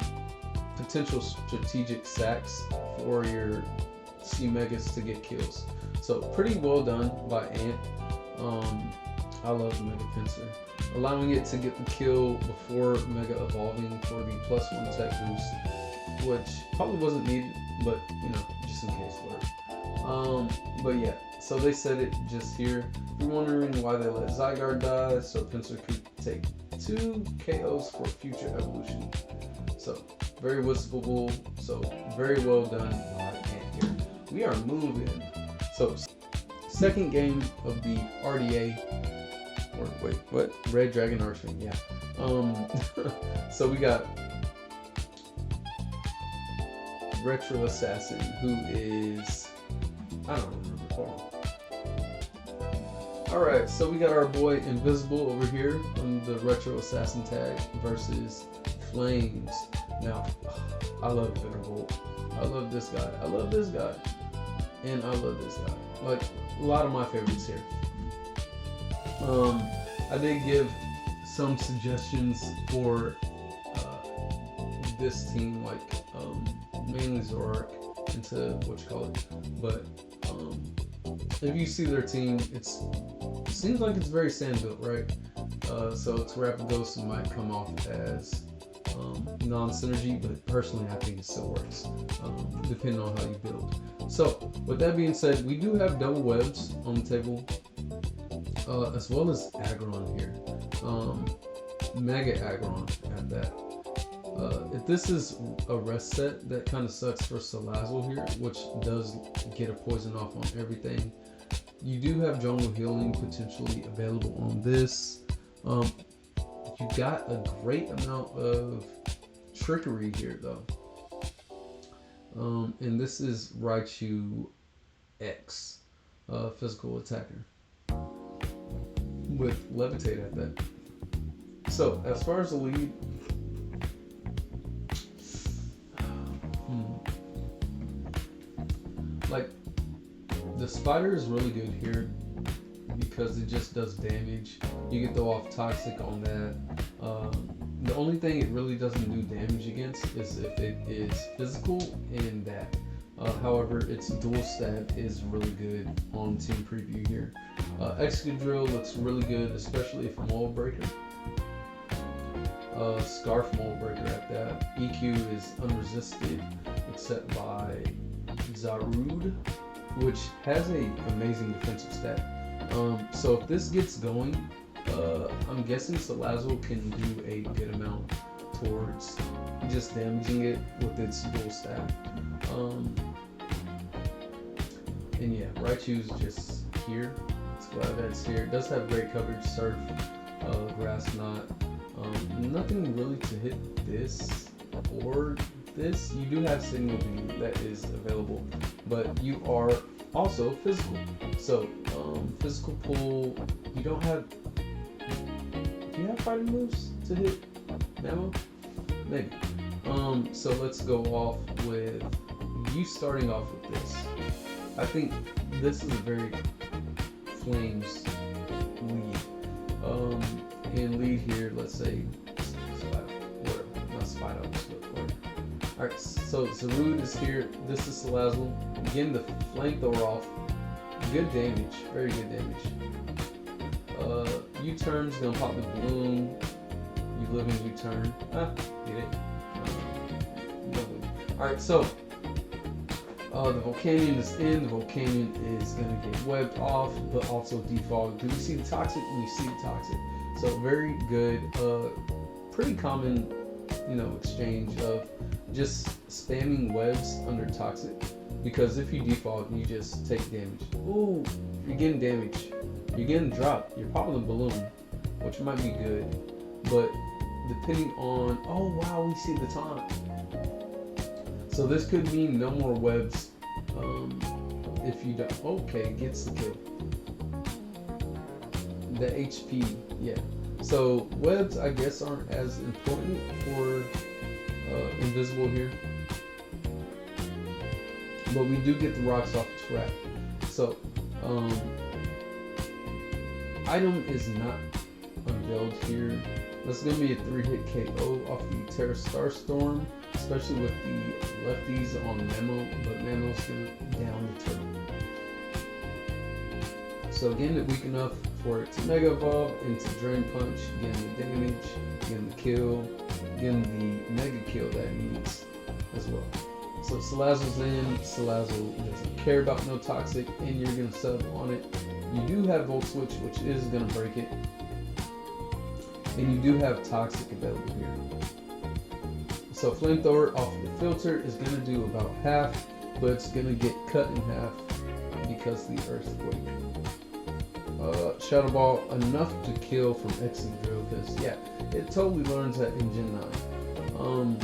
potential strategic sacks for your C Megas to get kills. So, pretty well done by Ant. I love Mega Pincer. Allowing it to get the kill before Mega Evolving for the +1 tech boost, which probably wasn't needed, but you know, just in case alert. But yeah, so they said it just here. If you're wondering why they let Zygarde die, so Pincer could take 2 KOs for future evolution. So very wispable, so very well done by Ant here. We are moving. So second game of the RDA, or wait, what? Red Dragon Archwing, yeah. So we got Retro Assassin, who is, I don't remember. Alright, so we got our boy Invisible over here on the Retro Assassin tag versus Flames. Now, I love Bitterbolt. I love this guy. I love this guy. And I love this guy. Like, a lot of my favorites here. I did give some suggestions for this team, like mainly Zoroark into what you call it, but if you see their team, it seems like it's very sand built, right? So Terrapagosa might come off as non-synergy, but personally I think it still works, depending on how you build. So with that being said, we do have double webs on the table, as well as Aggron here, Mega Aggron at that. If this is a rest set, that kind of sucks for Salazzle here, which does get a poison off on everything. You do have Jungle Healing potentially available on this. You got a great amount of trickery here though. And this is Raichu X, physical attacker, with Levitate at that. So as far as the lead, like, the Spider is really good here because it just does damage. You can throw off Toxic on that. The only thing it really doesn't do damage against is if it is physical and that. However, its dual stab is really good on Team Preview here. Excadrill looks really good, especially if Mold Breaker. Scarf Mold Breaker at that. EQ is unresisted except by Zarude, which has a amazing defensive stat. So if this gets going, I'm guessing Salazzle can do a good amount towards just damaging it with its dual stab. And yeah, Raichu's just here. It's glad that it's here. It does have great coverage, Surf, Grass Knot. Nothing really to hit this or this, you do have signal beam that is available, but you are also physical. So physical pull, you don't have. Do you have fighting moves to hit Mamo? Maybe. So let's go off with you starting off with this. I think this is a very Flames lead. In lead here, let's say whatever, not Spider, but whatever. Alright, so Zarude is here. This is Salazzle. Getting the flamethrower off. Good damage, very good damage. U-turn's gonna pop the balloon. You live in U-turn. Get it? Alright, so the Volcanion is in. The Volcanion is gonna get webbed off, but also defog. Do we see the Toxic? We see the Toxic. So very good, pretty common, exchange of just spamming webs under Toxic, because if you defog, you just take damage. Ooh, you're getting damage. You're getting dropped. You're popping the balloon, which might be good, but depending on, oh wow, we see the taunt. So this could mean no more webs if you don't. Okay, gets the kill. The HP, yeah. So webs, I guess, aren't as important for invisible here, but we do get the rocks off the trap. So item is not unveiled here. That's going to be a 3-hit KO off the Terra Starstorm, especially with the lefties on Mamo, but Mamo's going to down the turtle. So again, it's weak enough for it to Mega Evolve into Drain Punch, getting the damage, getting the kill, getting the Mega Kill that it needs as well. So Salazzle's in. Salazzle doesn't care about no Toxic, and you're going to sub on it. You do have Volt Switch, which is going to break it. And you do have Toxic available here. So Flamethrower off the filter is going to do about half, but it's going to get cut in half because of the Earthquake. Shadow Ball, enough to kill from Excadrill, because yeah, it totally learns that in Gen 9.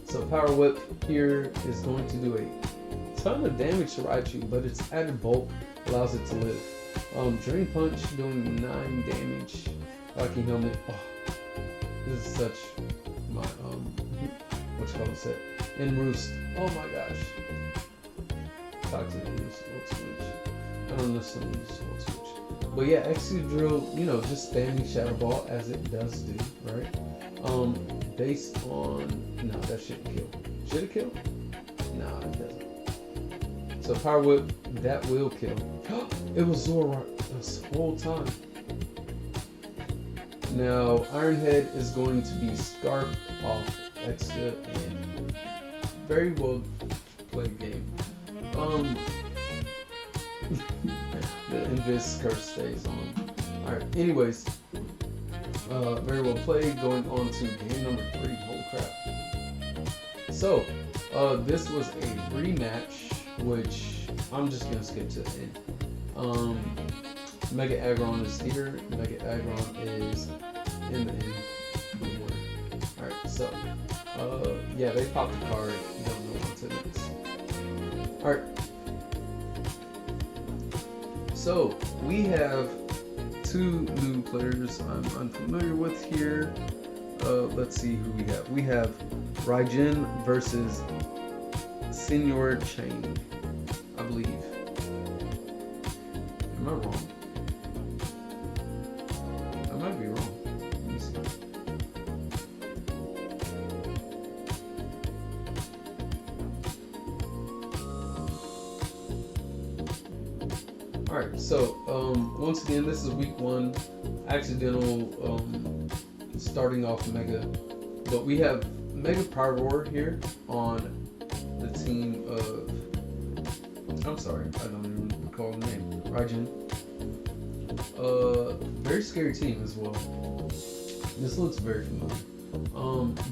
So Power Whip here is going to do a ton of damage to Raichu, but its added bulk allows it to live. Drain Punch doing 9 damage. Rocky Helmet. Oh, this is such my what you call it set. And Roost. Oh my gosh. Toxic Roost. Volt Switch. I don't necessarily use Volt Switch. But yeah, Excadrill, just spamming Shadow Ball as it does do, right? Based on no, that shouldn't kill. Should it kill? No, it doesn't. So Power Whip, that will kill. It was Zoroark this whole time. Now, Iron Head is going to be scarfed off Extra, and very well played game. The Invis curse stays on. Alright, anyways, very well played. Going on to game number 3. Holy crap. So, this was a rematch, which I'm just going to skip to the end. Mega Aggron is here. Mega Aggron is in the end. Alright, so yeah, they popped the card. You don't know what to next. Alright. So we have 2 new players I'm unfamiliar with here. Let's see who we have. We have Raijin versus SeneorChang, I believe. Am I wrong? I might be wrong. Let me see. Alright, so once again, this is week 1. Accidental starting off Mega. But we have Mega Pyroar here on the team of, I'm sorry, I don't even recall the name. Raijin. Very scary team as well. This looks very familiar.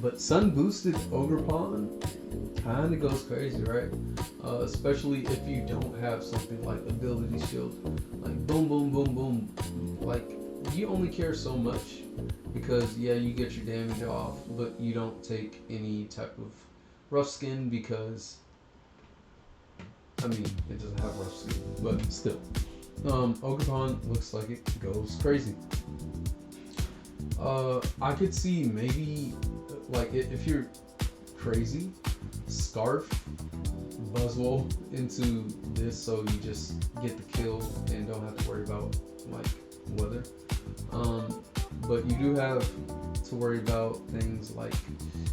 But Sun boosted Ogerpon kind of goes crazy, right? Especially if you don't have something like Ability Shield, like boom, boom, boom, boom. Like you only care so much because yeah, you get your damage off, but you don't take any type of rough skin because, I mean, it doesn't have rough skin, but still. Ogerpon looks like it goes crazy. I could see maybe, like, if you're crazy, Scarf Buzzwole into this so you just get the kill and don't have to worry about, like, weather. But you do have to worry about things like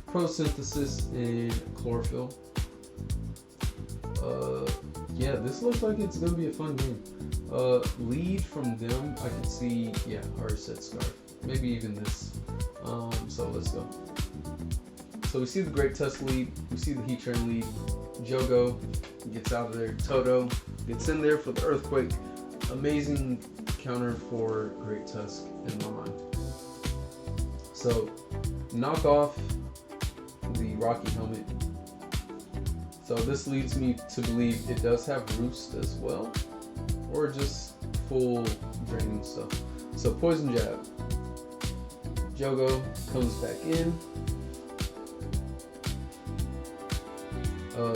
photosynthesis and chlorophyll. Yeah, this looks like it's gonna be a fun game. Lead from them, I can see, yeah, I already said Scarf. Maybe even this. So let's go. So we see the Great Tusk lead, we see the Heatran lead. Jogo gets out of there. Toto gets in there for the Earthquake. Amazing counter for Great Tusk in my mind. So knock off the Rocky Helmet. So this leads me to believe it does have Roost as well, or just full draining stuff. So Poison Jab. Jogo comes back in.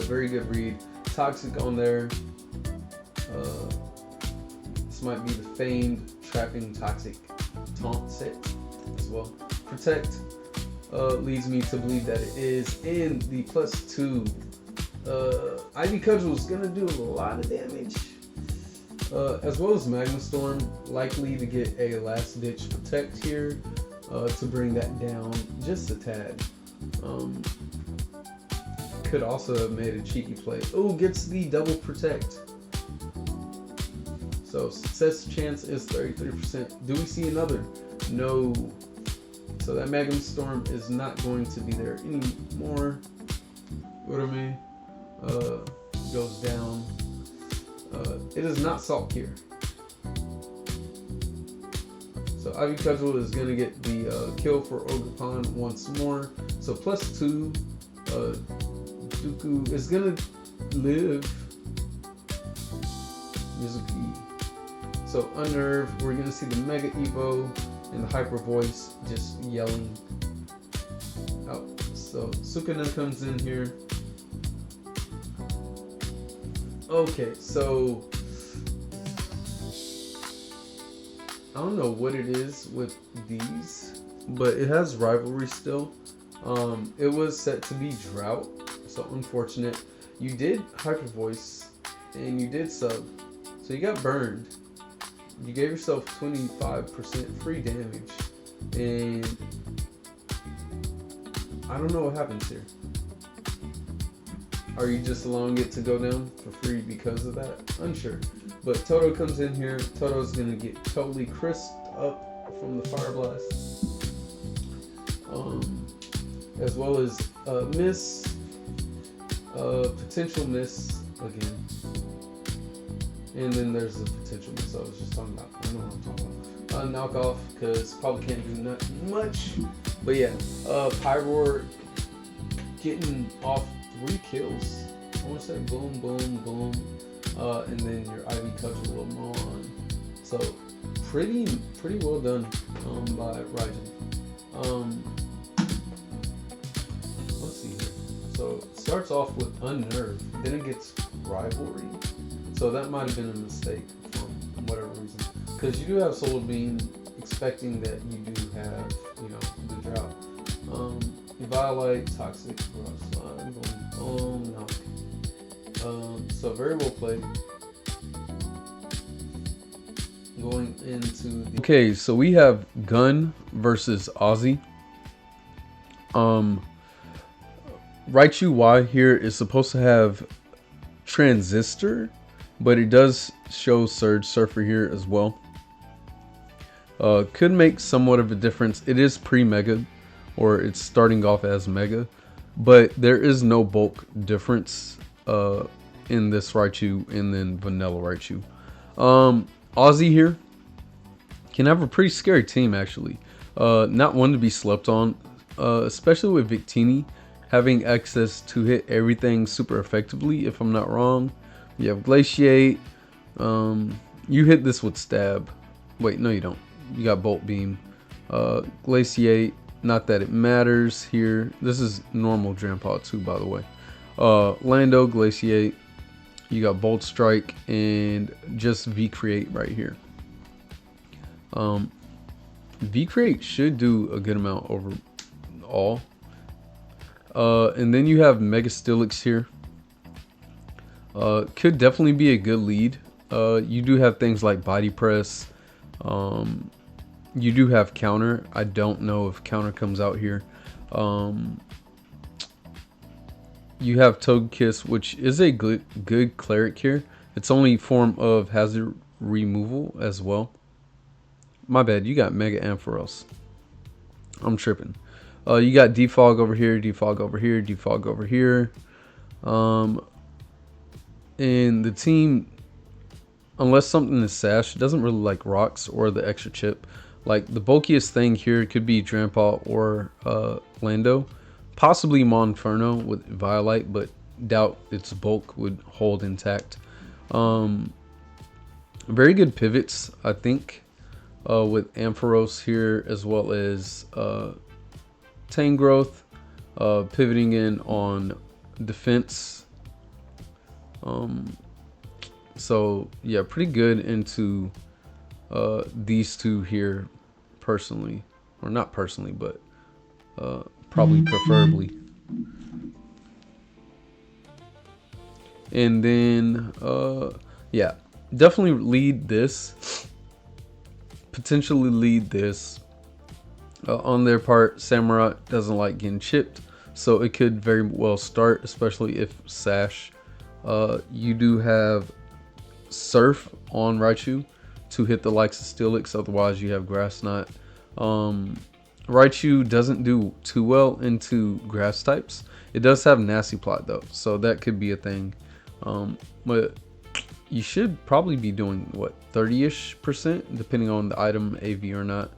Very good read. Toxic on there. This might be the famed trapping Toxic taunt set as well. Protect leads me to believe that it is. And the +2 Ivy Cudgel is gonna do a lot of damage. As well as Magma Storm, likely to get a last ditch protect here to bring that down just a tad. Could also have made a cheeky play. Oh, gets the double protect. So success chance is 33%. Do we see another? No. So that Magma Storm is not going to be there anymore. What I mean? Goes down. It is not Salt here. So Ivy Cudgel is going to get the kill for Ogerpon once more. So +2. Duvydoooo is going to live. Mizuki. So Unnerve, we're going to see the Mega Evo and the Hyper Voice just yelling out. So Sukuna comes in here. Okay, so I don't know what it is with these, but it has rivalry still. It was set to be Drought, so unfortunate. You did Hyper Voice and you did sub, so you got burned. You gave yourself 25% free damage, and I don't know what happens here. Are you just allowing it to go down for free because of that? Unsure. But Toto comes in here. Toto's gonna get totally crisped up from the Fire Blast. As well as miss, potential miss again. And then there's the potential miss I was just talking about. I don't know what I'm talking about. Knock off, because probably can't do much. But yeah, Pyroar getting off 3 kills. I want to say boom, boom, boom. And then your Ivy Cudgel on. So pretty well done by Raijin. Let's see here. So it starts off with Unnerve, then it gets Rivalry. So that might have been a mistake for whatever reason. Because you do have Solar Beam, expecting that you do have, you know, the Drought. Eviolite, Toxic, no. So very well played. Going into the Okay, so we have Gun versus Ozzie. Raichu Y here is supposed to have Transistor, but it does show Surge Surfer here as well. Could make somewhat of a difference. It is pre-Mega, or it's starting off as Mega, but there is no bulk difference in this Raichu and then Vanilla Raichu. Ozzie here can have a pretty scary team actually. Not one to be slept on, especially with Victini having access to hit everything super effectively, if I'm not wrong. You have Glaciate. You hit this with Stab. Wait, no you don't. You got Bolt Beam. Glaciate, not that it matters here. This is normal Grandpa too, by the way. Lando, Glaciate. You got Bolt Strike and just V-Create right here. V-Create should do a good amount overall. And then you have Mega Steelix here. Could definitely be a good lead. You do have things like Body Press. You do have Counter. I don't know if Counter comes out here. You have Togekiss, which is a good cleric here. It's only form of hazard removal as well. My bad, you got Mega Ampharos. I'm tripping. You got Defog over here, Defog over here, Defog over here. And the team, unless something is Sash, doesn't really like rocks or the extra chip. Like the bulkiest thing here could be Grandpa or Lando. Possibly Monferno with Violite, but doubt its bulk would hold intact. Very good pivots, I think, with Ampharos here, as well as Tangrowth, pivoting in on defense. So yeah, pretty good into these two here, personally, or not personally, but probably preferably. And then yeah, definitely lead this, potentially lead this. On their part, Samurai doesn't like getting chipped, so it could very well start, especially if Sash. You do have Surf on Raichu to hit the likes of Steelix, otherwise you have Grass Knot. Raichu doesn't do too well into grass types. It does have Nasty Plot though, so that could be a thing. But you should probably be doing what, 30-ish% depending on the item, AV or not.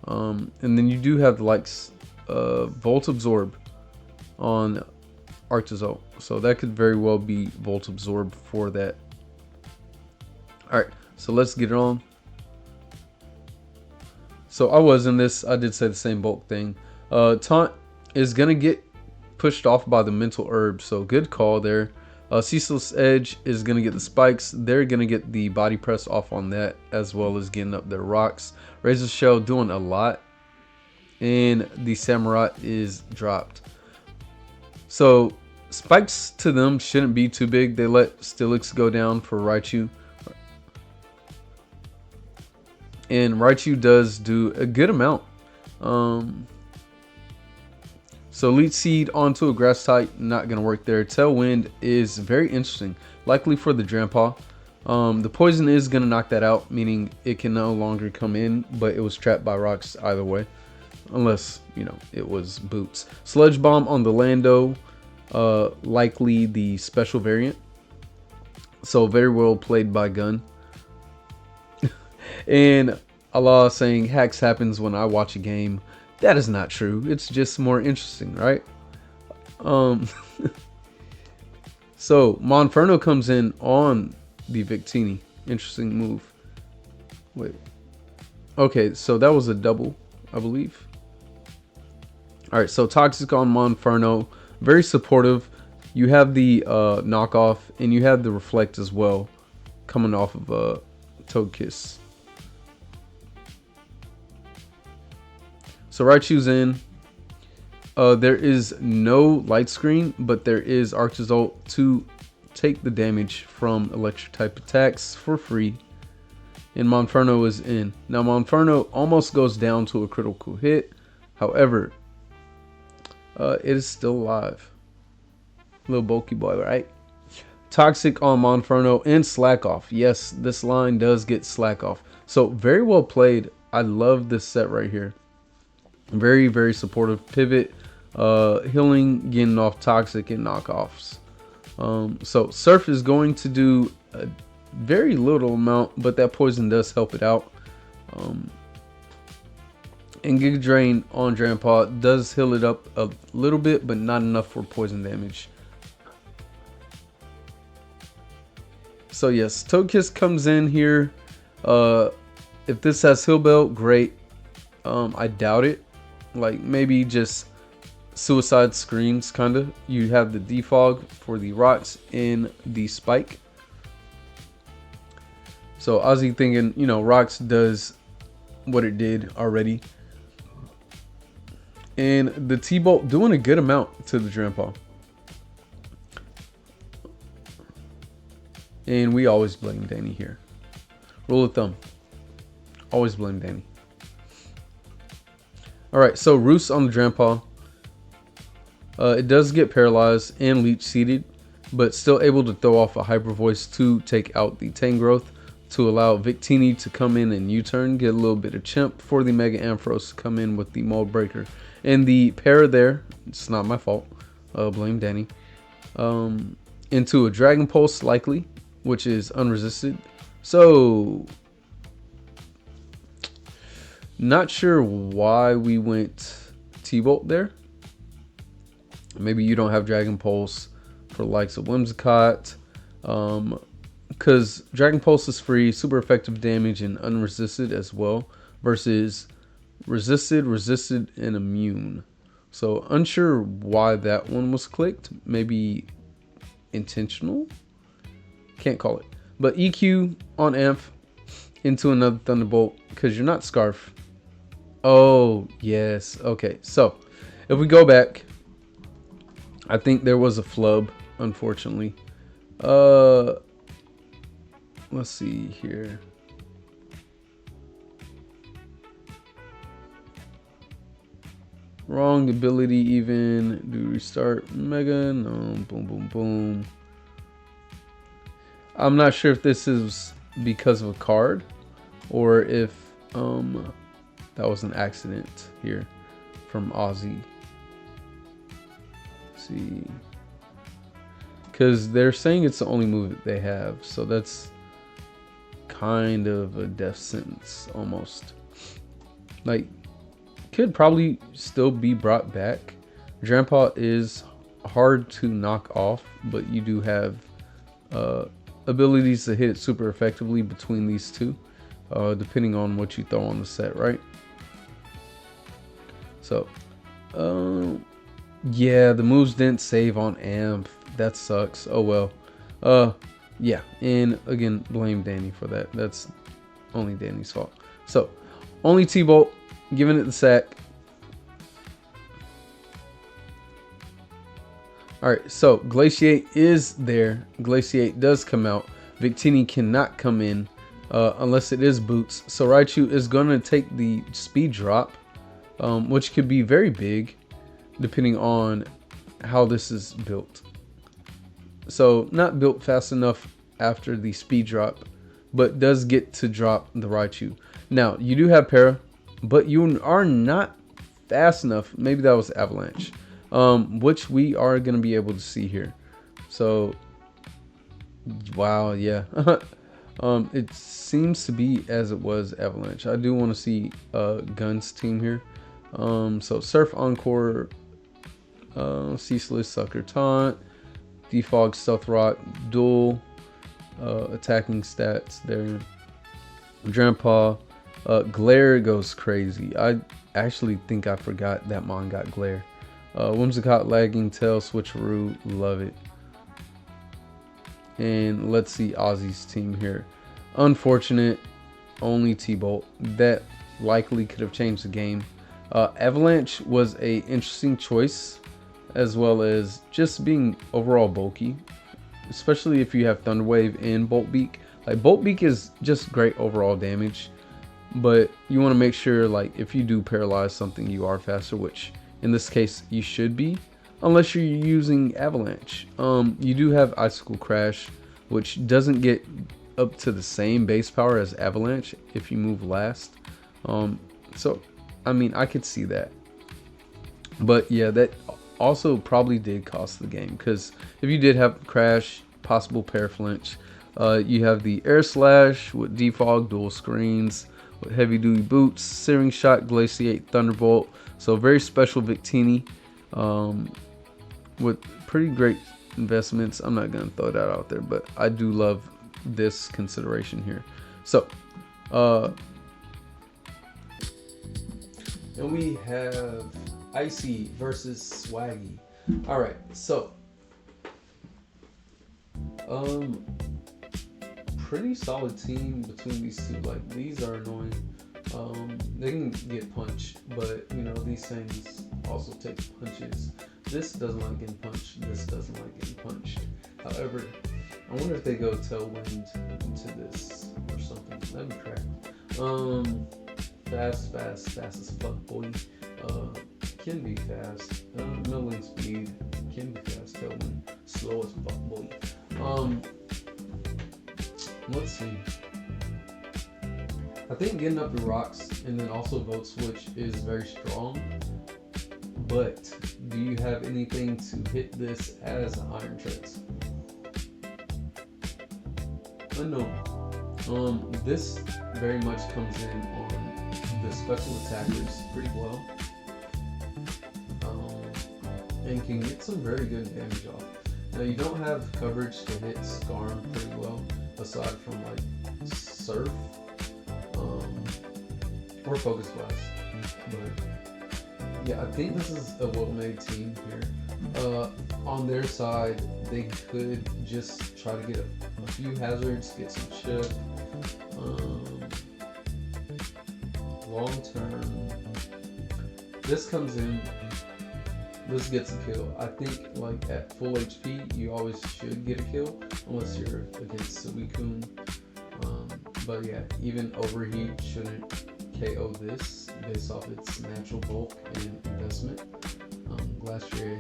And then you do have the likes Volt Absorb on Arctozolt, so that could very well be Volt Absorb for that. Alright, so let's get it on. So I was in this, I did say the same bulk thing. Taunt is gonna get pushed off by the mental herb, so good call there. Ceaseless Edge is gonna get the spikes. They're gonna get the body press off on that, as well as getting up their rocks. Razor Shell doing a lot, and the Samurai is dropped. So spikes to them shouldn't be too big. They let Steelix go down for Raichu. And Raichu does do a good amount. So Leech Seed onto a grass type, not going to work there. Tailwind is very interesting, likely for the Grandpa. The poison is going to knock that out, meaning it can no longer come in, but it was trapped by rocks either way. Unless, you know, it was boots. Sludge Bomb on the Lando, likely the special variant. So very well played by Gun. And Allah saying hacks happens when I watch a game. That is not true. It's just more interesting, right? So Monferno comes in on the Victini. Interesting move. Wait. Okay, so that was a double, I believe. Alright, so Toxic on Monferno. Very supportive. You have the knockoff, and you have the Reflect as well, coming off of Togekiss. So Raichu's in. There is no light screen, but there is Arctozolt to take the damage from electric type attacks for free. And Monferno is in. Now Monferno almost goes down to a critical hit. However, it is still alive. Little bulky boy, right? Toxic on Monferno and Slack Off. Yes, this line does get Slack Off. So very well played. I love this set right here. Very, very supportive pivot, healing, getting off Toxic and knockoffs. So Surf is going to do a very little amount, but that poison does help it out. And Giga Drain on Grandpa does heal it up a little bit, but not enough for poison damage. So yes, Togekiss comes in here. If this has Heal Bell, great. I doubt it. Like maybe just suicide screams, kinda. You have the defog for the rocks and the spike. So Ozzie thinking, you know, rocks does what it did already. And the T-Bolt doing a good amount to the Drampa. And we always blame Danny here. Rule of thumb. Always blame Danny. Alright, so Roost on the Drampa. It does get paralyzed and leech seeded, but still able to throw off a Hyper Voice to take out the Tangrowth to allow Victini to come in and U-turn, get a little bit of chimp for the Mega Ampharos to come in with the Mold Breaker. And the para there, it's not my fault, blame Danny, into a Dragon Pulse likely, which is unresisted. So, not sure why we went T-Bolt there. Maybe you don't have Dragon Pulse for the likes of Whimsicott. Because Dragon Pulse is free, super effective damage, and unresisted as well. Versus resisted, and immune. So unsure why that one was clicked. Maybe intentional? Can't call it. But EQ on Amph into another Thunderbolt because you're not Scarf. Oh, yes. Okay, so if we go back, I think there was a flub, unfortunately. Let's see here. Wrong ability even. Do restart Mega? No. Boom, boom, boom. I'm not sure if this is because of a card or if that was an accident here from Ozzie. Let's see. Because they're saying it's the only move that they have. So that's kind of a death sentence almost. Like, could probably still be brought back. Drampa is hard to knock off, but you do have abilities to hit it super effectively between these two, depending on what you throw on the set, right? So, yeah, the moves didn't save on Amp. That sucks. Oh well. Yeah, and again, blame Danny for that. That's only Danny's fault. So, only T-Bolt, giving it the sack. Alright, so Glaciate is there. Glaciate does come out. Victini cannot come in unless it is Boots. So Raichu is going to take the speed drop, which could be very big depending on how this is built. So not built fast enough after the speed drop, but does get to drop the Raichu. Now, you do have Para, but you are not fast enough. Maybe that was Avalanche, which we are going to be able to see here. So, wow, yeah. It seems to be as it was Avalanche. I do want to see Gun's team here. So, Surf Encore, Ceaseless, Sucker Taunt, Defog, Stealth Rock, Duel, attacking stats there. Drampa, Glare goes crazy. I actually think I forgot that Mon got Glare. Whimsicott, Lagging Tail, Switcheroo, love it. And let's see Ozzie's team here. Unfortunate, only T-Bolt. That likely could have changed the game. Avalanche was a interesting choice, as well as just being overall bulky, especially if you have Thunder Wave and Bolt Beak. Like, Bolt Beak is just great overall damage, but you want to make sure, like, if you do paralyze something, you are faster, which in this case you should be, unless you're using Avalanche. You do have Icicle Crash, which doesn't get up to the same base power as Avalanche if you move last. So I mean, I could see that, but yeah, that also probably did cost the game, because if you did have Crash, possible Paraflinch, you have the Air Slash with Defog, dual screens, with Heavy Duty Boots, Searing Shot, Glaciate, Thunderbolt. So very special Victini, with pretty great investments. I'm not going to throw that out there, but I do love this consideration here. So, And we have Icy versus Swaggy. Alright, so pretty solid team between these two. Like, these are annoying. They can get punched, but you know, these things also take punches. This doesn't like getting punched, this doesn't like getting punched. However, I wonder if they go tailwind into this or something. That'd be crack. Fast as fuck, boy. Can be fast. Milling speed, can be fast. Tailwind, slow as fuck, boy. Let's see. I think getting up the rocks and then also vote switch is very strong. But do you have anything to hit this as Iron Treads? Unknown. This very much comes in on the special attackers pretty well. And can get some very good damage off. Now you don't have coverage to hit Skarm pretty well, aside from like Surf or Focus Blast. But yeah, I think this is a well-made team here. On their side, they could just try to get a few hazards, get some shift. Long term, this comes in. This gets a kill. I think like at full HP, you always should get a kill unless you're against Suicune. But yeah, even Overheat shouldn't KO this based off its natural bulk and investment. Glacier,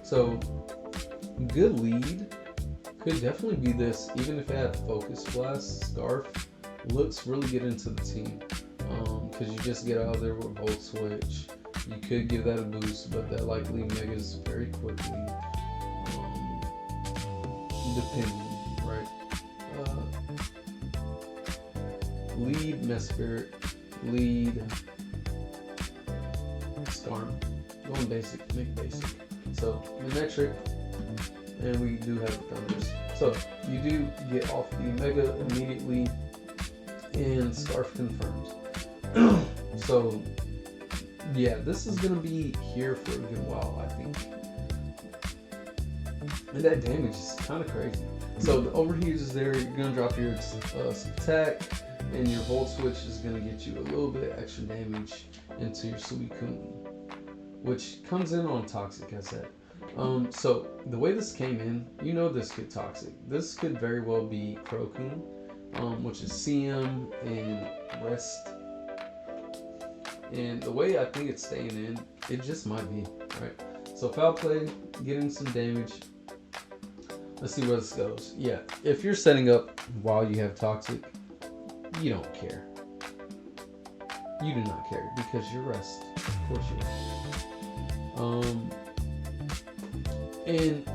so good lead. Could definitely be this, even if it had Focus Blast. Scarf looks really good into the team because you just get out of there with Volt Switch. You could give that a boost, but that likely megas very quickly, depending, right? Lead Mesprit, lead Skarm. Going basic, make basic. So Manectric, and we do have Thunders. So you do get off the Mega immediately, and Scarf confirmed. So yeah, this is gonna be here for a good while, I think. And that damage is kind of crazy. So the Overheat is there. You're gonna drop your attack, and your Volt Switch is gonna get you a little bit extra damage into your Suicune, which comes in on Toxic, I said. So the way this came in, you know this could Toxic. This could very well be Crocune, which is CM and Rest. And the way I think it's staying in, it just might be, right? So Foul Play, getting some damage. Let's see where this goes. Yeah, if you're setting up while you have Toxic, you don't care. You do not care because you're Rest. Of course you are. And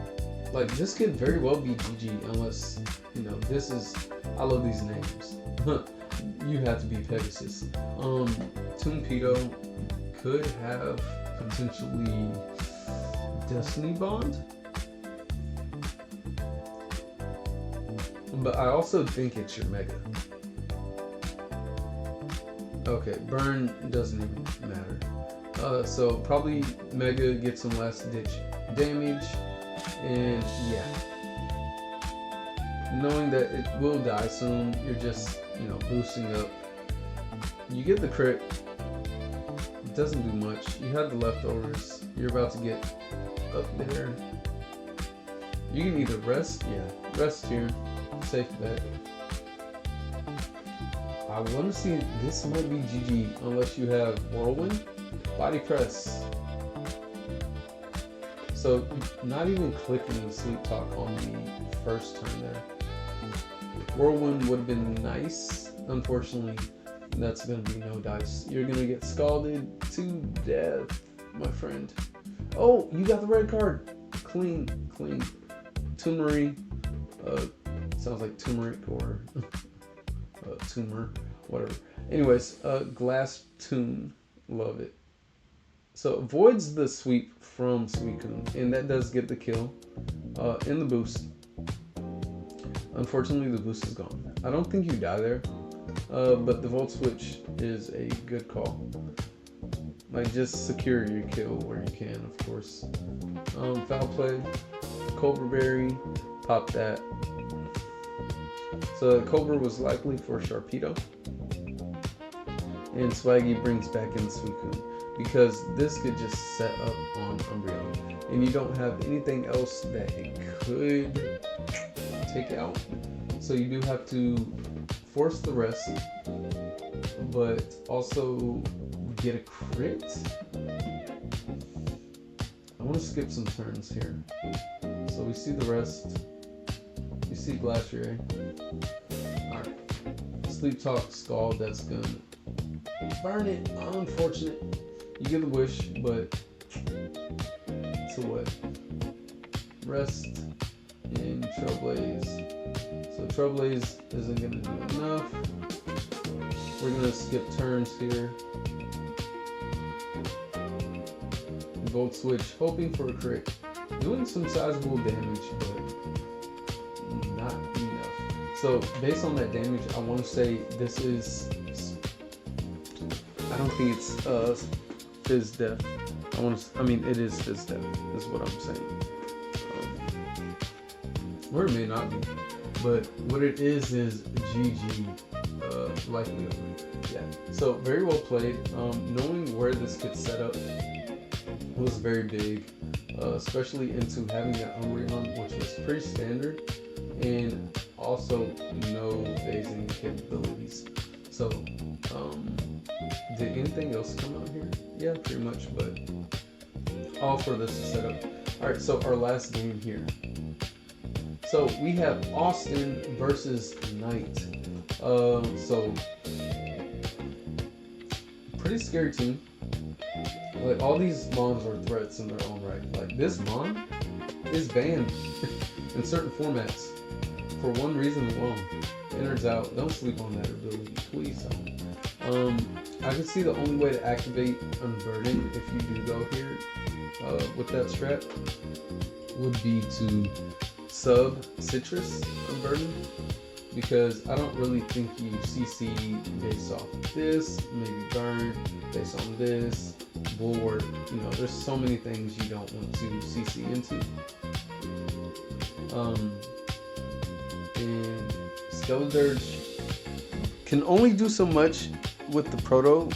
like this could very well be GG unless, you know, this is, I love these names. You have to be Pegasus. Toonpedo could have potentially Destiny Bond. But I also think it's your Mega. Okay, Burn doesn't even matter. So probably Mega gets some last ditch damage. And yeah. Knowing that it will die soon, you're just, you know, boosting up. You get the crit. It doesn't do much. You have the leftovers. You're about to get up there. You can either rest. Yeah, rest here. Safe bet. I want to see, this might be GG unless you have Whirlwind. Body Press. So not even clicking Sleep Talk on the first turn there. Whirlwind would have been nice. Unfortunately, that's going to be no dice. You're going to get scalded to death, my friend. Oh, you got the red card. Clean. Tumori. Sounds like turmeric or tumor, whatever. Anyways, Glass Tune. Love it. So avoids the sweep from Suicune, and that does get the kill in the boost. Unfortunately, the boost is gone. I don't think you die there. but the Volt Switch is a good call. Like, just secure your kill where you can, of course. Foul Play, Cobra Berry, pop that. So Cobra was likely for Sharpedo. And Swaggy brings back in Suicune, because this could just set up on Umbreon. And you don't have anything else that it could take out. So you do have to force the rest, but also get a crit. I want to skip some turns here. So we see the rest. You see Glacier. Alright. Sleep Talk, Skull, Death's Gun. Burn it. Unfortunate. You get the wish, but it's a what? Rest in Trailblaze. So Trailblaze isn't going to do enough. We're going to skip turns here. Volt Switch, hoping for a crit. Doing some sizable damage, but not enough. So based on that damage, I want to say this is... I don't think it's Fizz Def. I mean, it is Fizz Def, is what I'm saying. Or it may not be. But what it is GG likelihood. Yeah. So very well played. Knowing where this gets set up was very big, especially into having that Umbreon, which was pretty standard, and also no phasing capabilities. So, did anything else come out here? Yeah, pretty much, but all for this setup. Alright, so our last game here. So we have Austin versus Knight. So pretty scary team. Like, all these mons are threats in their own right. Like, this mon is banned in certain formats for one reason alone. Enters out. Don't sleep on that ability, please don't. I can see the only way to activate Unburden, if you do go here with that strat, would be to sub Citrus Unburden, because I don't really think you CC based off of this, maybe burn based on this, bulwark. You know, there's so many things you don't want to CC into. And Skeledirge can only do so much with the Proto,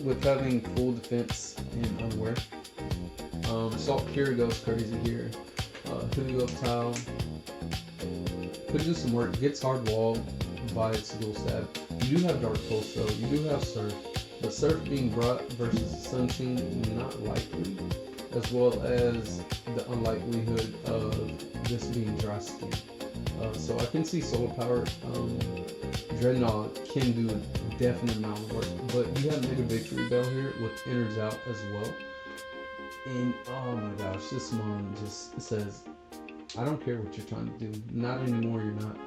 with having full defense and unaware. Salt Cure goes crazy here. Helio Tile could do some work. Gets hard wall by its dual stab. You do have Dark Pulse though. You do have Surf, but Surf being brought versus Sunshine, not likely, as well as the unlikelihood of this being Dry Skin. So I can see Solar Power. Dreadnought can do a definite amount of work, but you have Mega Victory Bell here with Enters Out as well. And oh my gosh, this mon just says, I don't care what you're trying to do. Not anymore, you're not.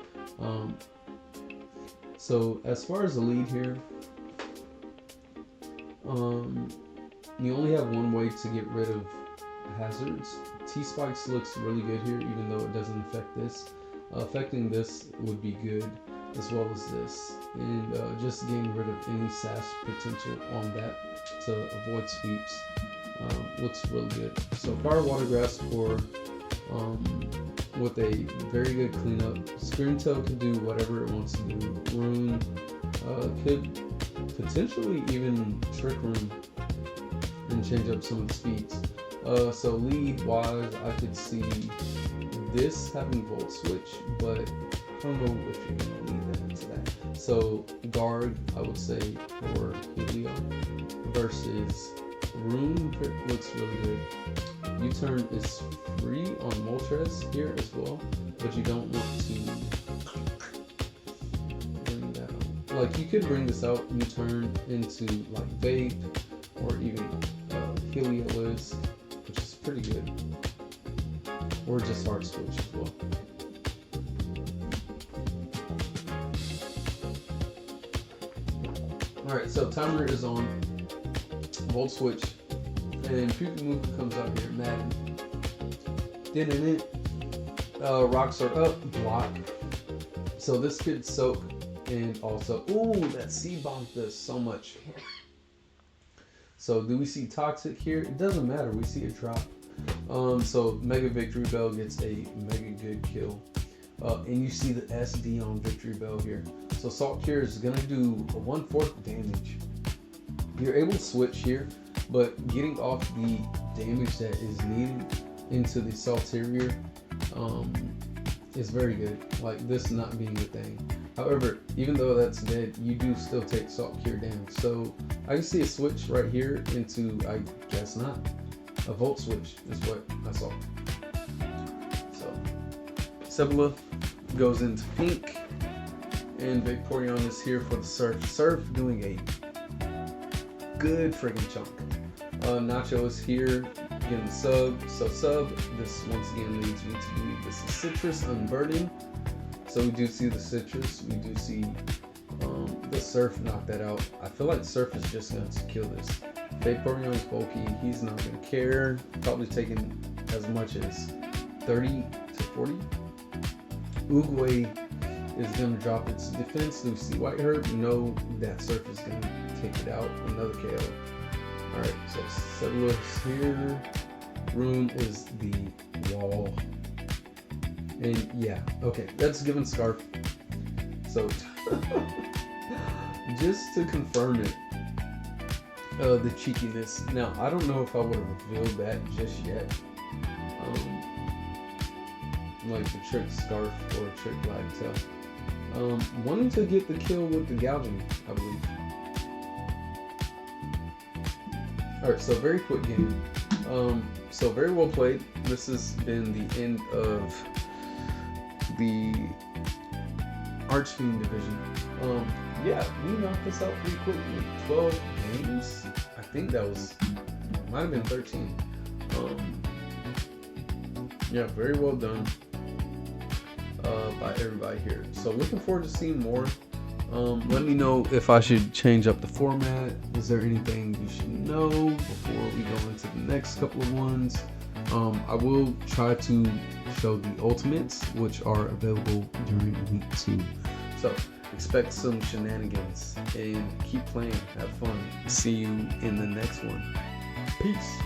So as far as the lead here, you only have one way to get rid of hazards. T-Spikes looks really good here, even though it doesn't affect this. Affecting this would be good, as well as this. And just getting rid of any sash potential on that to avoid sweeps. Looks really good. So Fire Water Grass Core with a very good cleanup. Screamtail can do whatever it wants to do. Rune could potentially even Trick Room and change up some of the speeds. So lead wise, I could see this having Volt Switch, but I don't know if you're going to lead that into that. So guard, I would say, for Helio versus Rune looks really good. U-turn is free on Moltres here as well, but you don't want to bring that out. Like, you could bring this out, U-turn into like Vape or even Heliolisk, which is pretty good, or just Hard Switch as well. Alright, so timer is on. Volt Switch, and Puke Move comes out here. Madden. Didn't it? Rocks are up. Block. So this could soak And also, ooh, that C-Bomb does so much. So do we see Toxic here? It doesn't matter, we see a drop. So Mega Victory Bell gets a mega good kill. And you see the SD on Victory Bell here. So Salt Cure is gonna do a 1/4 damage. You're able to switch here, but getting off the damage that is needed into the Salterior is very good. Like this not being a thing. However, even though that's dead, you do still take Salt Cure damage. So I can see a switch right here into, I guess not, a Volt switch is what I saw. So Sebula goes into pink, and Vaporeon is here for the Surf. Surf doing a good freaking chunk. Nacho is here getting sub. So sub, this once again leads me to believe this is Citrus Unburdened. So we do see the Citrus, we do see the Surf knock that out. I feel like Surf is just going to kill this. Vaporeon is bulky, he's not going to care. Probably taking as much as 30 to 40. Oogway is going to drop its defense. Do we see White Herb? No, that Surf is going to take it out. Another KO. Alright, so Sebula is here. Rune is the wall. And yeah, okay, that's given Scarf. So, just to confirm it, the cheekiness. Now, I don't know if I would have revealed that just yet. Like the trick Scarf or trick Black Tail. Wanting to get the kill with the gouging, I believe. Alright, so very quick game. So very well played. This has been the end of the Archfiend division. Yeah, we knocked this out pretty quickly. 12 games. I think that was, might have been 13. Yeah, very well done by everybody here. So looking forward to seeing more. Let me know if I should change up the format. Is there anything you should know before we go into the next couple of ones? I will try to show the ultimates, which are available during week 2. So expect some shenanigans and keep playing, have fun. See you in the next one. Peace.